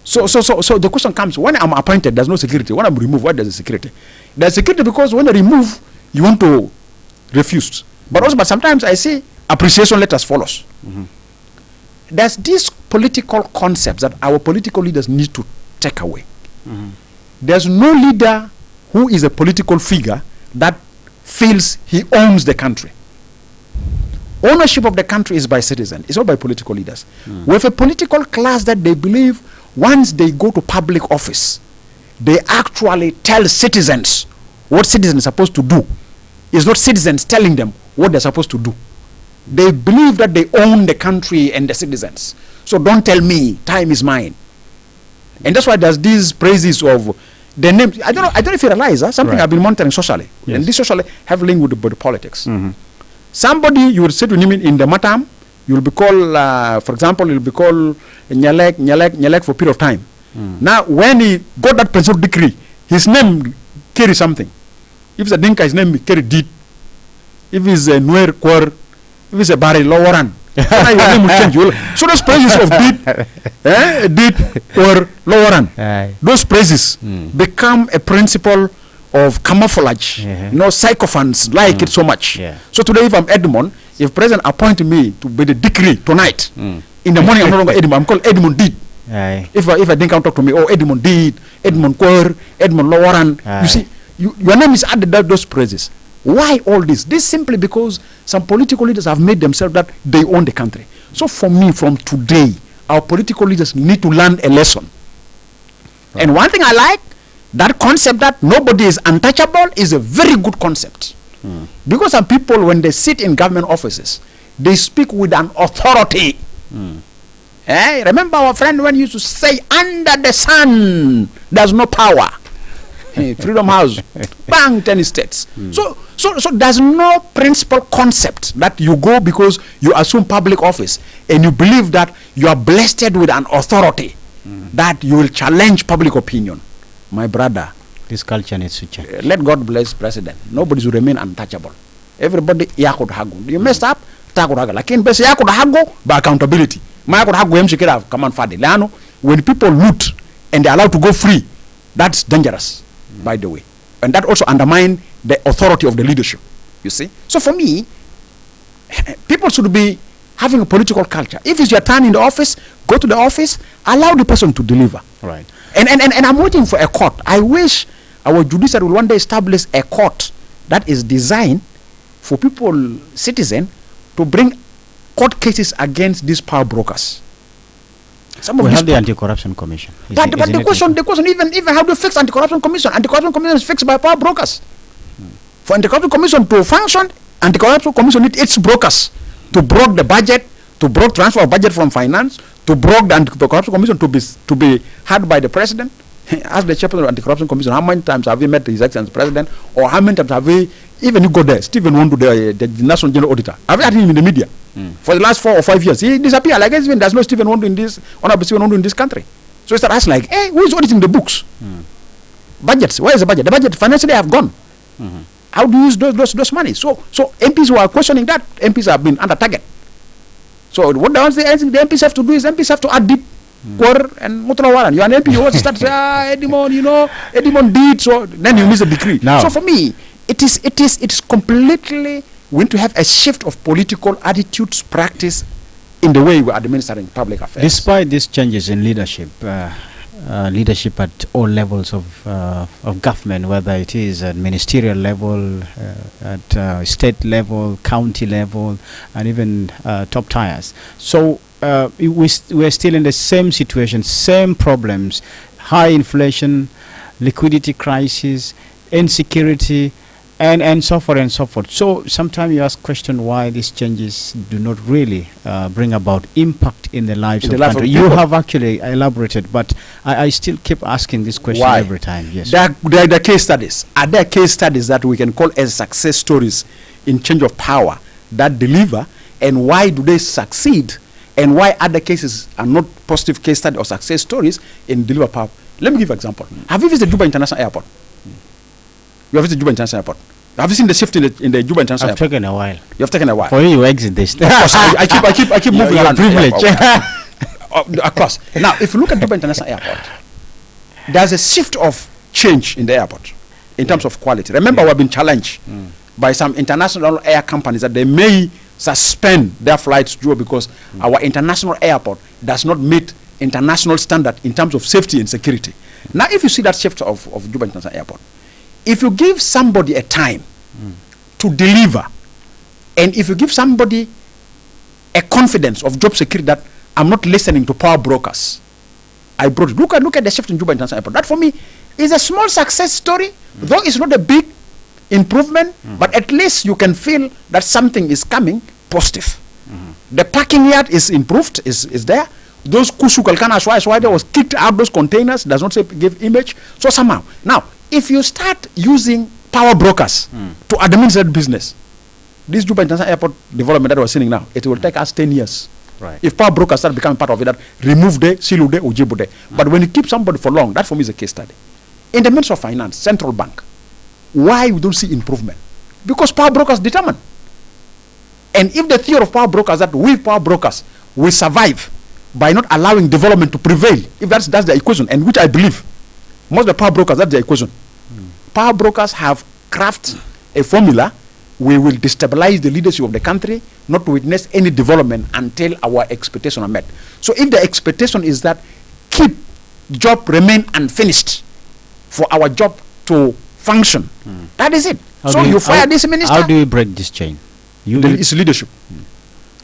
So the question comes, when I'm appointed, there's no security. When I'm removed, why there's a security? There's security because when I remove, you want to refuse. But sometimes I see appreciation letters follows. There's this political concept that our political leaders need to take away. There's no leader who is a political figure that feels he owns the country. Ownership of the country is by citizens. It's not by political leaders. We have a political class that they believe once they go to public office, they actually tell citizens what citizens are supposed to do. It's not citizens telling them what they're supposed to do. They believe that they own the country and the citizens. So don't tell me, time is mine. And that's why there's these praises of the name. I don't know if you realize something I've been monitoring socially. Yes. And this socially have link with the politics. Somebody you will say to him in the matam, you will be called, for example, you will be called Nyalek for a period of time. Now, when he got that presidential decree, his name carries something. If it's a Dinka, his name carry Deed. If it's a Nuer Kwar, if it's a Barry Lowaran, your name will change. So those praises of Deed or Lowaran, those praises become a principle of camouflage. Sycophants like it so much. So today, if I'm Edmond, if President appointed me to be the decree tonight, in the morning I'm no longer Edmond, I'm called Edmond Deed. If I didn't come talk to me, Edmond Deed, Edmond Kwar, Edmond Lowaran, you see, your name is added to those praises. Why all this? This simply because some political leaders have made themselves that they own the country. So for me, from today, our political leaders need to learn a lesson. And one thing I like, that concept that nobody is untouchable is a very good concept. Because some people, when they sit in government offices, they speak with an authority. Remember our friend when he used to say, under the sun, there's no power. Freedom House, bang, 10 states. So there's no principal concept that you go because you assume public office and you believe that you are blessed with an authority that you will challenge public opinion. My brother, This culture needs to change. let God bless president. Nobody should remain untouchable. Everybody yakut hagu. You messed up, takut hagu. Lakin best yakut hagu by accountability. Ma yakut hagu mshikira come on fadi. Leano, when people loot and they're allowed to go free, that's dangerous, by the way. And that also undermines the authority of the leadership, you see. So for me, people should be having a political culture. If it's your turn in the office, go to the office, allow the person to deliver. Right. And I'm waiting for a court. I wish our judiciary will one day establish a court that is designed for people, citizens, to bring court cases against these power brokers. We have the Anti-Corruption Commission. But the question, even how to fix Anti-Corruption Commission? Anti-Corruption Commission is fixed by power brokers. For Anti-Corruption Commission to function, Anti-Corruption Commission needs its brokers to broker the budget, to broker transfer of budget from finance, to broker the Anti-Corruption Commission to be had by the president. Ask the chairman of the Anti-Corruption Commission, how many times have we met His Excellency President, or how many times have we, even you go there, Stephen Wondu, the National General Auditor, have you had him in the media? For the last 4 or 5 years, he disappeared. Like even there's no Stephen Wondu in this, Honorable Stephen Wondu in this country. So it's us like, hey, who is auditing the books? Budgets, where is the budget? The budget financially have gone. How do you use those money? So MPs who are questioning that, MPs have been under target. So what the MPs have to do is MPs have to add deep core and Mutlawaran. You're an MP, you want to start Edimon did, so then you miss the decree. Now, so for me, it is completely going to have a shift of political attitudes, practice in the way we're administering public affairs. Despite these changes in leadership, leadership at all levels of government, whether it is at ministerial level, at state level, county level, and even top tiers. So we're still in the same situation, same problems: high inflation, liquidity crisis, insecurity, and so forth and so forth. So sometimes you ask question why these changes do not really bring about impact in the lives of the country. You have actually elaborated, but I still keep asking this question every time. Yes. There are the case studies. Are there case studies that we can call as success stories in change of power that deliver, and why do they succeed, and why other cases are not positive case studies or success stories in deliver power? Let me give an example. Have you visited Juba International Airport? You have visited Juba International Airport. Have you seen the shift in the Juba International Airport? I've taken a while. You have taken a while. For you to exit this. Of course, I keep moving around. Privilege. Of course. Now, if you look at Juba International Airport, there's a shift of change in the airport in terms of quality. Remember, we've been challenged by some international air companies that they may suspend their flights to Juba because our international airport does not meet international standard in terms of safety and security. Now, if you see that shift of Juba International Airport, if you give somebody a time to deliver, and if you give somebody a confidence of job security that I'm not listening to power brokers, I brought it. Look at the shift in Juba International Airport. That for me is a small success story, though it's not a big improvement, but at least you can feel that something is coming positive. The parking yard is improved, is there. Those Kushu Kalkana Swai was kicked out, those containers, does not say give image. So somehow, now, if you start using power brokers to administer business, this Juba International Airport development that we're seeing now, it will take us 10 years. Right. If power brokers start becoming part of it, that remove the, silu the, ujibu the. But when you keep somebody for long, that for me is a case study. In the Ministry of Finance, Central Bank, why we don't see improvement? Because power brokers determine. And if the theory of power brokers that we power brokers will survive by not allowing development to prevail, if that's the equation, and which I believe, most of the power brokers, that's the equation. Power brokers have crafted a formula. We will destabilize the leadership of the country, not to witness any development until our expectations are met. So if the expectation is that keep job remain unfinished for our job to function, that is it. So you fire this minister. How do you break this chain? It's leadership.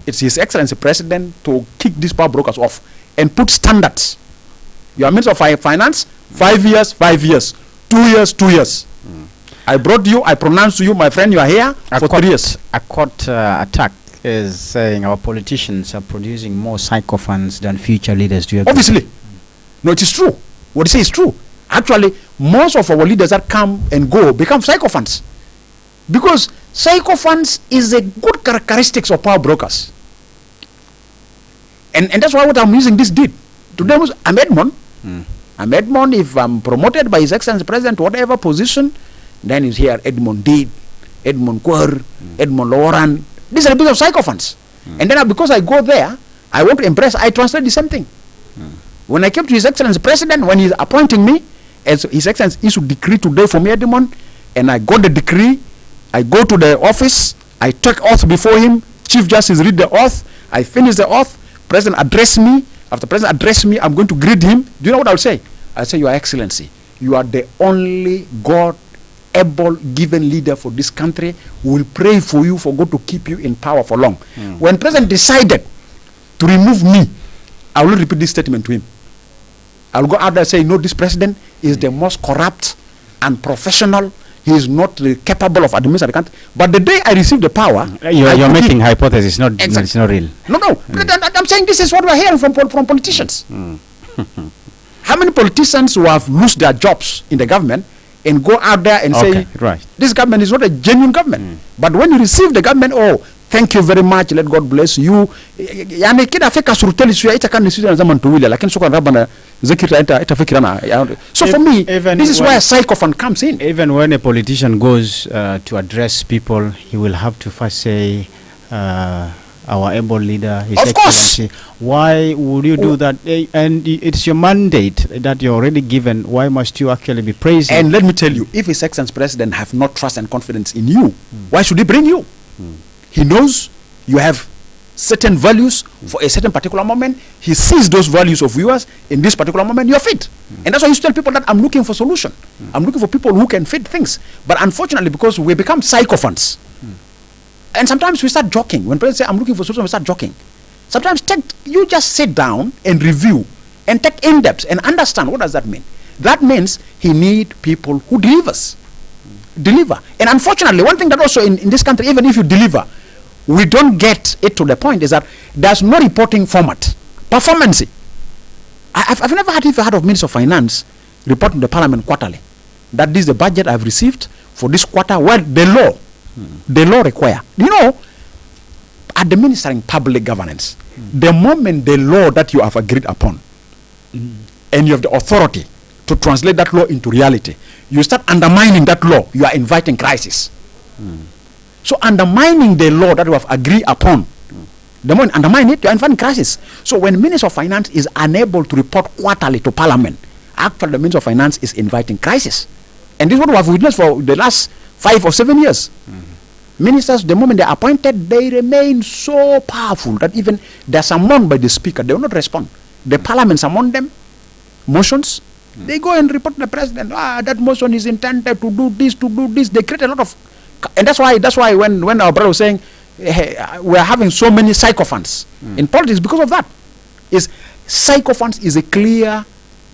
It's His Excellency President to kick these power brokers off and put standards. Your Minister of Finance, 5 years, 5 years, 2 years, 2 years. I brought you, I pronounced to you, my friend, you are here for 3 years. A court attack is saying our politicians are producing more sycophants than future leaders. Do you agree? Obviously. No, it is true. What you say is true. Actually, most of our leaders that come and go become sycophants. Because sycophants is a good characteristics of power brokers. And that's why what I'm using this did. Today I'm Edmond. I'm Edmond. If I'm promoted by His Excellency President to whatever position, then he's here Edmond did, Edmond Quer, Edmond Loran. These are a bit of sycophants. And then because I go there, I want to impress, I translate the same thing. When I came to His Excellency President, when he's appointing me, as His Excellency issued decree today for me, Edmond, and I got the decree, I go to the office, I take oath before him, Chief Justice read the oath, I finish the oath, President address me. After President address me, I'm going to greet him. Do you know what I'll say? I'll say, Your Excellency, you are the only God-able given leader for this country. We will pray for you, for God to keep you in power for long. When President decided to remove me, I will repeat this statement to him. I'll go out there and say, no, this president is the most corrupt and professional. He is not capable of administering the country. But the day I received the power... You're making hypothesis, exactly. It's not real. No. I'm saying this is what we're hearing from politicians. How many politicians who have lost their jobs in the government and go out there and say, this government is not a genuine government. But when you receive the government, oh, thank you very much, let God bless you. So for me, this is where sycophant comes in. Even when a politician goes to address people, he will have to first say, our able leader, His Excellency. Why would you do that? And it's your mandate that you're already given. Why must you actually be praising? And let me tell you, if His Excellency President have not trust and confidence in you, why should he bring you? He knows you have certain values for a certain particular moment. He sees those values of yours in this particular moment, you're fit. And that's why you tell people that I'm looking for solution. I'm looking for people who can fit things. But unfortunately, because we become sycophants, and sometimes we start joking. When presidents say, I'm looking for solution, we start joking. Sometimes you just sit down and review and take in-depth and understand what does that mean. That means he need people who deliver. And unfortunately, one thing that also in this country, even if you deliver, we don't get it to the point is that there's no reporting format. Performance. I've never heard of Minister of Finance reporting to the Parliament quarterly that this is the budget I've received for this quarter. Well, the law require. You know, administering public governance, the moment the law that you have agreed upon and you have the authority to translate that law into reality, you start undermining that law, you are inviting crisis. So undermining the law that we have agreed upon, the moment you undermine it, you are inviting crisis. So when Minister of Finance is unable to report quarterly to Parliament, actually the Minister of Finance is inviting crisis. And this is what we have witnessed for the last 5 or 7 years. Ministers, the moment they are appointed, they remain so powerful that even they are summoned by the Speaker, they will not respond. The Parliament summon them, motions, they go and report to the President, that motion is intended to do this, They create a lot of... And that's why when our brother was saying, hey, we are having so many sycophants in politics because of that. Sycophants is a clear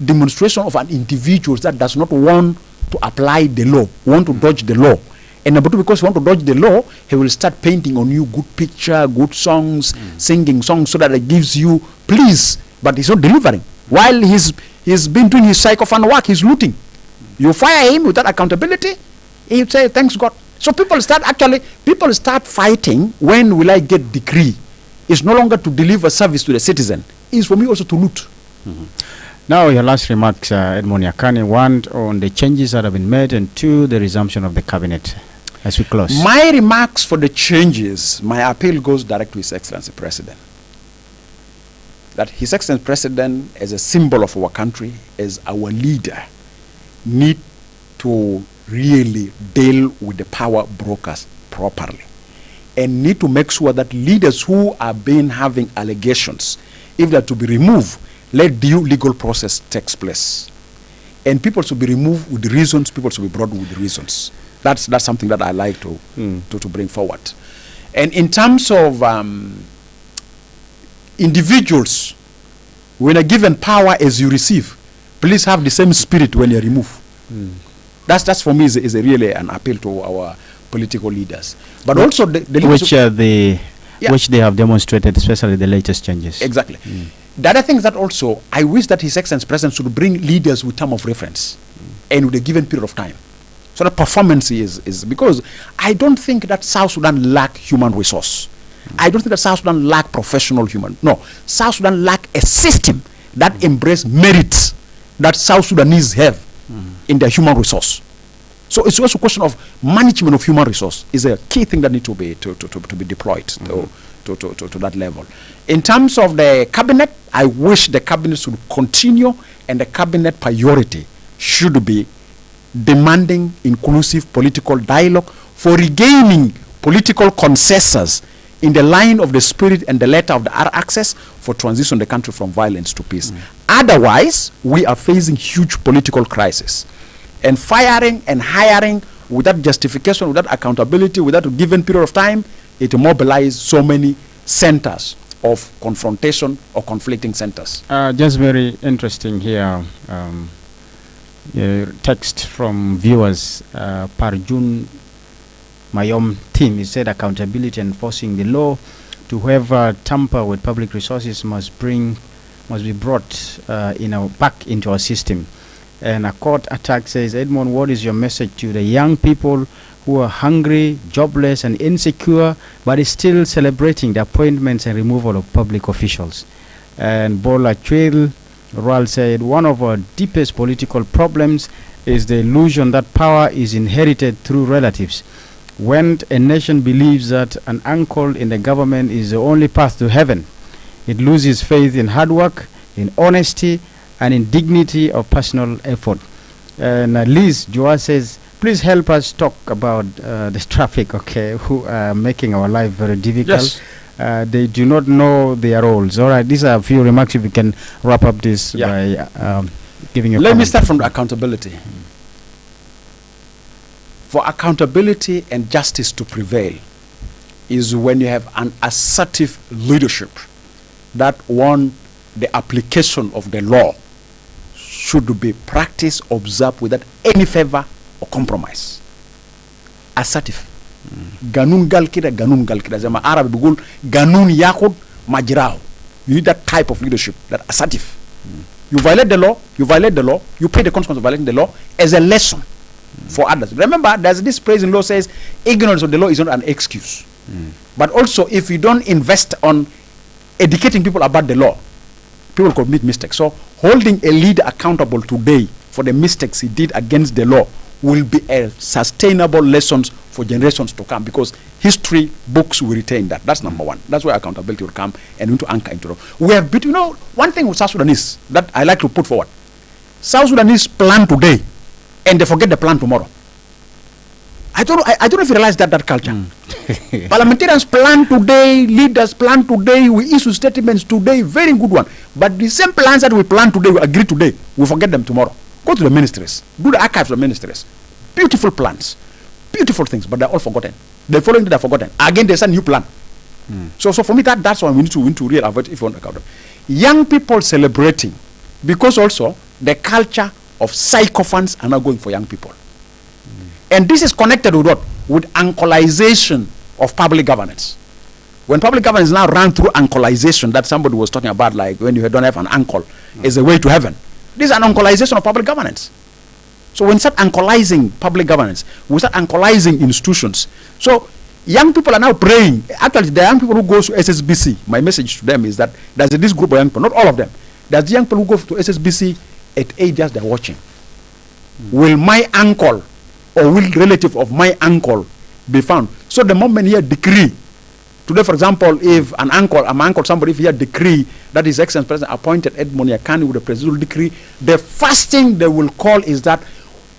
demonstration of an individual that does not want to apply the law, want to dodge the law. And number two, because he want to dodge the law, he will start painting on you good picture, good songs, singing songs so that it gives you please, but he's not delivering. While he's been doing his sycophant work, he's looting. You fire him without accountability, he say thanks God. So people start fighting. When will I get decree? It's no longer to deliver service to the citizen. It's for me also to loot. Now your last remarks, Edmond Yakani. 1, on the changes that have been made, and 2, the resumption of the cabinet as we close. My remarks for the changes, my appeal goes direct to His Excellency President. That His Excellency President, as a symbol of our country, as our leader, need to really deal with the power brokers properly, and need to make sure that leaders who are having allegations, if they are to be removed, let due legal process takes place, and people should be removed with the reasons. People should be brought with the reasons. That's something that I like to bring forward. And in terms of individuals, when a given power as you receive, please have the same spirit when you remove. That's for me is really an appeal to our political leaders, but also the which they have demonstrated, especially the latest changes. Exactly. The other thing is that also I wish that His Excellency President should bring leaders with term of reference and with a given period of time, so So the performance is because I don't think that South Sudan lack human resource. I don't think that South Sudan lack professional human. No, South Sudan lack a system that embrace merits that South Sudanese have in their human resource. So it's also a question of management of human resource is a key thing that needs to be to be deployed to that level. In terms of the cabinet, I wish the cabinet should continue, and the cabinet priority should be demanding inclusive political dialogue for regaining political consensus in the line of the spirit and the letter of the R-Access for transition the country from violence to peace. Otherwise, we are facing huge political crisis. And firing and hiring without justification, without accountability, without a given period of time, it mobilizes so many centers of confrontation or conflicting centers. Just very interesting here. Text from viewers. Parjun Mayom team, he said accountability and enforcing the law to whoever tamper with public resources must be brought back into our system. And a court attack says, Edmond, what is your message to the young people who are hungry, jobless, and insecure, but is still celebrating the appointments and removal of public officials? And Bola Chwil Ral said, one of our deepest political problems is the illusion that power is inherited through relatives. When a nation believes that an uncle in the government is the only path to heaven, it loses faith in hard work, in honesty, and in dignity of personal effort. And Liz Joa says, please help us talk about the traffic, okay, who are making our life very difficult. Yes. They do not know their roles. All right, these are a few remarks. If we can wrap up this by giving a Let me comment. start from the accountability. For accountability and justice to prevail is when you have an assertive leadership that want the application of the law should be practiced, observed without any favor or compromise. Assertive. Ganun gal kida. Zama Arab bugul ganun yakud majrao. You need that type of leadership, that assertive. You violate the law, you pay the consequence of violating the law as a lesson for others. Remember, there's this phrase in law says, ignorance of the law is not an excuse. But also, if you don't invest on educating people about the law, people commit mistakes. So holding a leader accountable today for the mistakes he did against the law will be a sustainable lessons for generations to come, because history books will retain that. That's number one. That's where accountability will come, and we need to anchor into it. We have, one thing with South Sudanese that I like to put forward. South Sudanese plan today, and they forget the plan tomorrow. I don't know if you realize that culture. Parliamentarians plan today, leaders plan today, we issue statements today, very good one. But the same plans that we plan today, we agree today, we forget them tomorrow. Go to the ministries, do the archives of the ministries. Beautiful plans, beautiful things, but they're all forgotten. The following day, they're forgotten. Again, there's a new plan. So for me, that's why we need to really avoid if you want to account. Young people celebrating, because also the culture of sycophants are now going for young people. And this is connected with what? With uncleization of public governance. When public governance is now run through uncleization, that somebody was talking about, like when you don't have an uncle, is a way to heaven. This is an uncleization of public governance. So when we start uncleizing public governance, we start uncleizing institutions. So young people are now praying. Actually, the young people who go to SSBC, my message to them is that there's this group of young people, not all of them. There's young people who go to SSBC at ages they're watching. Will my uncle or will relative of my uncle be found? So the moment here decree, today for example, if an uncle, somebody, if he had decree that His Excellency President appointed Edmond Yakani with a presidential decree, the first thing they will call is that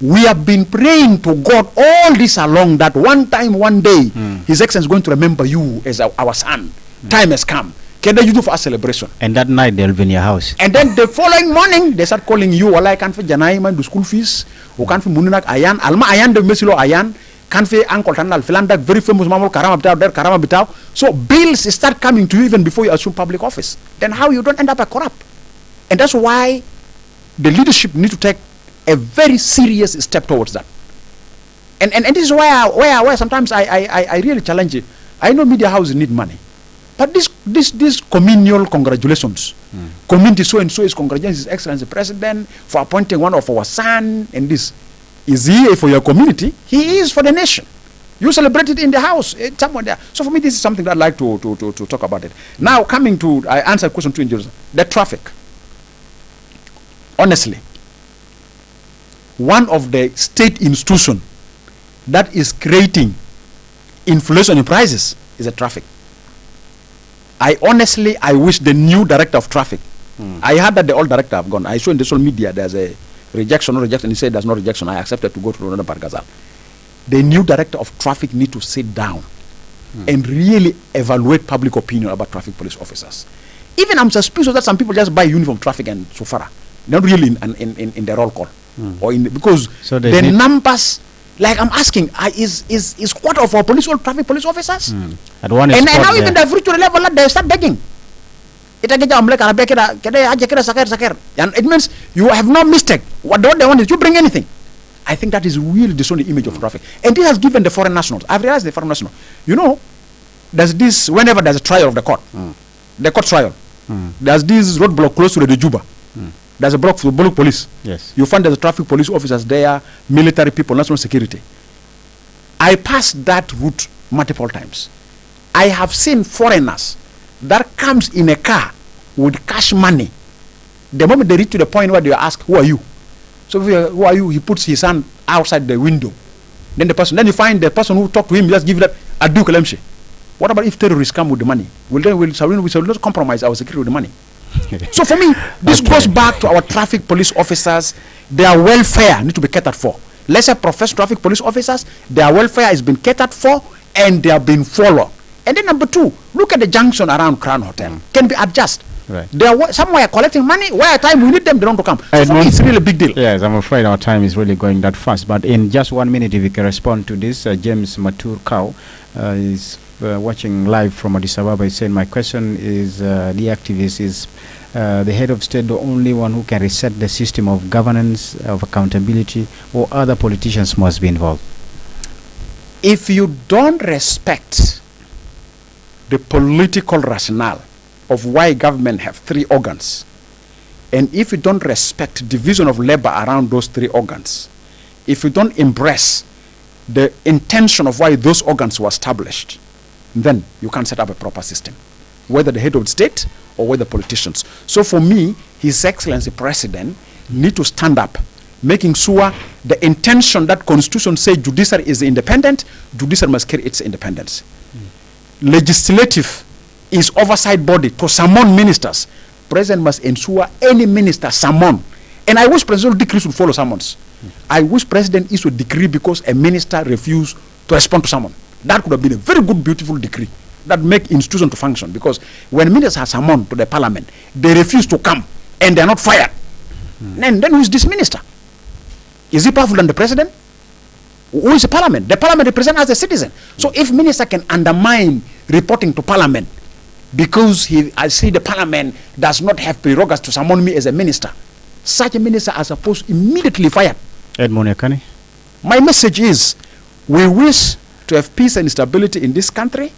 we have been praying to God all this along that one time, one day, His Excellency is going to remember you as our son. Time has come. Can they do for a celebration? And that night they'll be in your house. And then the following morning, they start calling you, wala kan fi janai man do school fees, o kan fi muninak ayan, alma ayan de mesilo ayan, kan fi uncle tanal filanda very famous mamul karama bitaw der karama bitaw. So bills start coming to you even before you assume public office. Then how you don't end up a corrupt? And that's why the leadership need to take a very serious step towards that. And this is where sometimes I really challenge it. I know media houses need money. But this communal congratulations, community so and so is congratulating His Excellency President for appointing one of our son, and this Is he for your community? He is for the nation. You celebrate it in the house, somewhere there. So for me, this is something that I'd like to talk about it. Now, coming to, I answered question 2 in Jerusalem. The traffic. Honestly, one of the state institution that is creating inflation in prices is the traffic. I wish the new director of traffic, I heard that the old director have gone. I saw in the social media there's a rejection, no rejection. He said there's no rejection. I accepted to go to another Bargazal. The new director of traffic need to sit down and really evaluate public opinion about traffic police officers. Even I'm suspicious that some people just buy uniform traffic and sufara, not really in the roll call, or because so the numbers. Like I'm asking, is quarter of our police all traffic police officers? And now even the virtual level, they start begging. And it means you have no mistake. What they want is you bring anything. I think that is really distorting the image of traffic. And this has given the foreign nationals. I've realized the foreign national. You know, there's this, whenever there's a trial of the court, the court trial, there's this roadblock close to the Juba. There's a block for Bullock police. Yes. You find there's traffic police officers there, military people, national security. I passed that route multiple times. I have seen foreigners that comes in a car with cash money. The moment they reach to the point where they ask, who are you? So who are you? He puts his hand outside the window. Then you find the person who talked to him, just give that adu kalemshe. What about if terrorists come with the money? We shall not compromise our security with the money. So for me, this goes back to our traffic police officers. Their welfare need to be catered for. Let's say professional traffic police officers, their welfare has been catered for and they have been followed. And then number 2, look at the junction around Crown Hotel. Can be adjusted. Right. They are somewhere collecting money. Where time we need them, they don't come. So for me, it's really a big deal. Yes, I'm afraid our time is really going that fast. But in just 1 minute, if you can respond to this, James Matur Cow is watching live from Addis Ababa. He's saying, my question is, the activist is the head of state the only one who can reset the system of governance, of accountability, or other politicians must be involved? If you don't respect the political rationale of why government have 3 organs, and if you don't respect division of labor around those 3 organs, if you don't embrace the intention of why those organs were established, then you can't set up a proper system, whether the head of state or whether politicians. So for me, His Excellency President need to stand up, making sure the intention that Constitution says judiciary is independent, judiciary must carry its independence. Legislative is oversight body to summon ministers. President must ensure any minister summon. And I wish presidential decrees would follow summons. I wish president issue a decree because a minister refused to respond to summon. That could have been a very good, beautiful decree that make institution to function. Because when ministers are summoned to the parliament, they refuse to come and they are not fired. Then who is this minister? Is he powerful than the president? Who is the parliament? The parliament represents as a citizen. So if minister can undermine reporting to parliament because I see the parliament does not have prerogatives to summon me as a minister, such a minister are supposed to immediately fired. Edmond Yakani. My message is, we wish to have peace and stability in this country,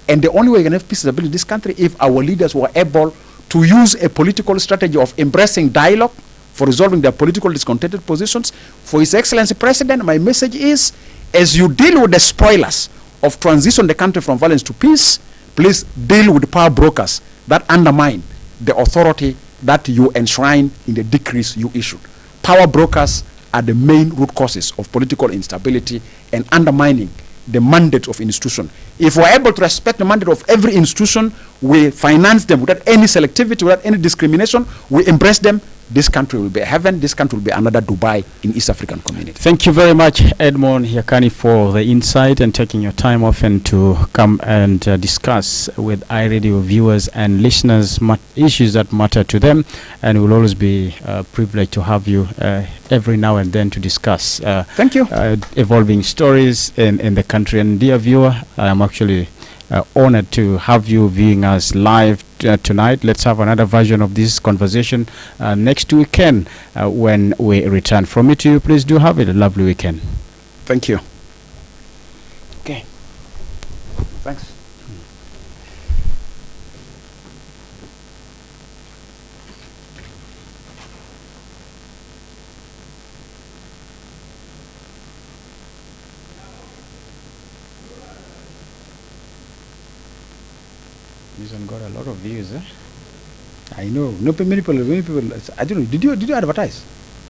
and the only way we can have peace and stability in this country if our leaders were able to use a political strategy of embracing dialogue for resolving their political discontented positions. For His Excellency President, my message is, as you deal with the spoilers of transition the country from violence to peace, please deal with the power brokers that undermine the authority that you enshrine in the decrees you issued. Power brokers are the main root causes of political instability and undermining the mandate of institution. If we're able to respect the mandate of every institution, we finance them without any selectivity, without any discrimination, we embrace them, this country will be a heaven, this country will be another Dubai in East African community. Thank you very much, Edmond Yakani, for the insight and taking your time off and to come and discuss with iRadio viewers and listeners issues that matter to them. And we'll always be privileged to have you every now and then to discuss thank you. Evolving stories in the country. And dear viewer, I am actually honored to have you viewing us live tonight. Let's have another version of this conversation next weekend when we return. From me to you, please do have a lovely weekend. Thank you. Okay. Thanks. This one got a lot of views, eh? I know. No, many people. I don't know. Did you advertise?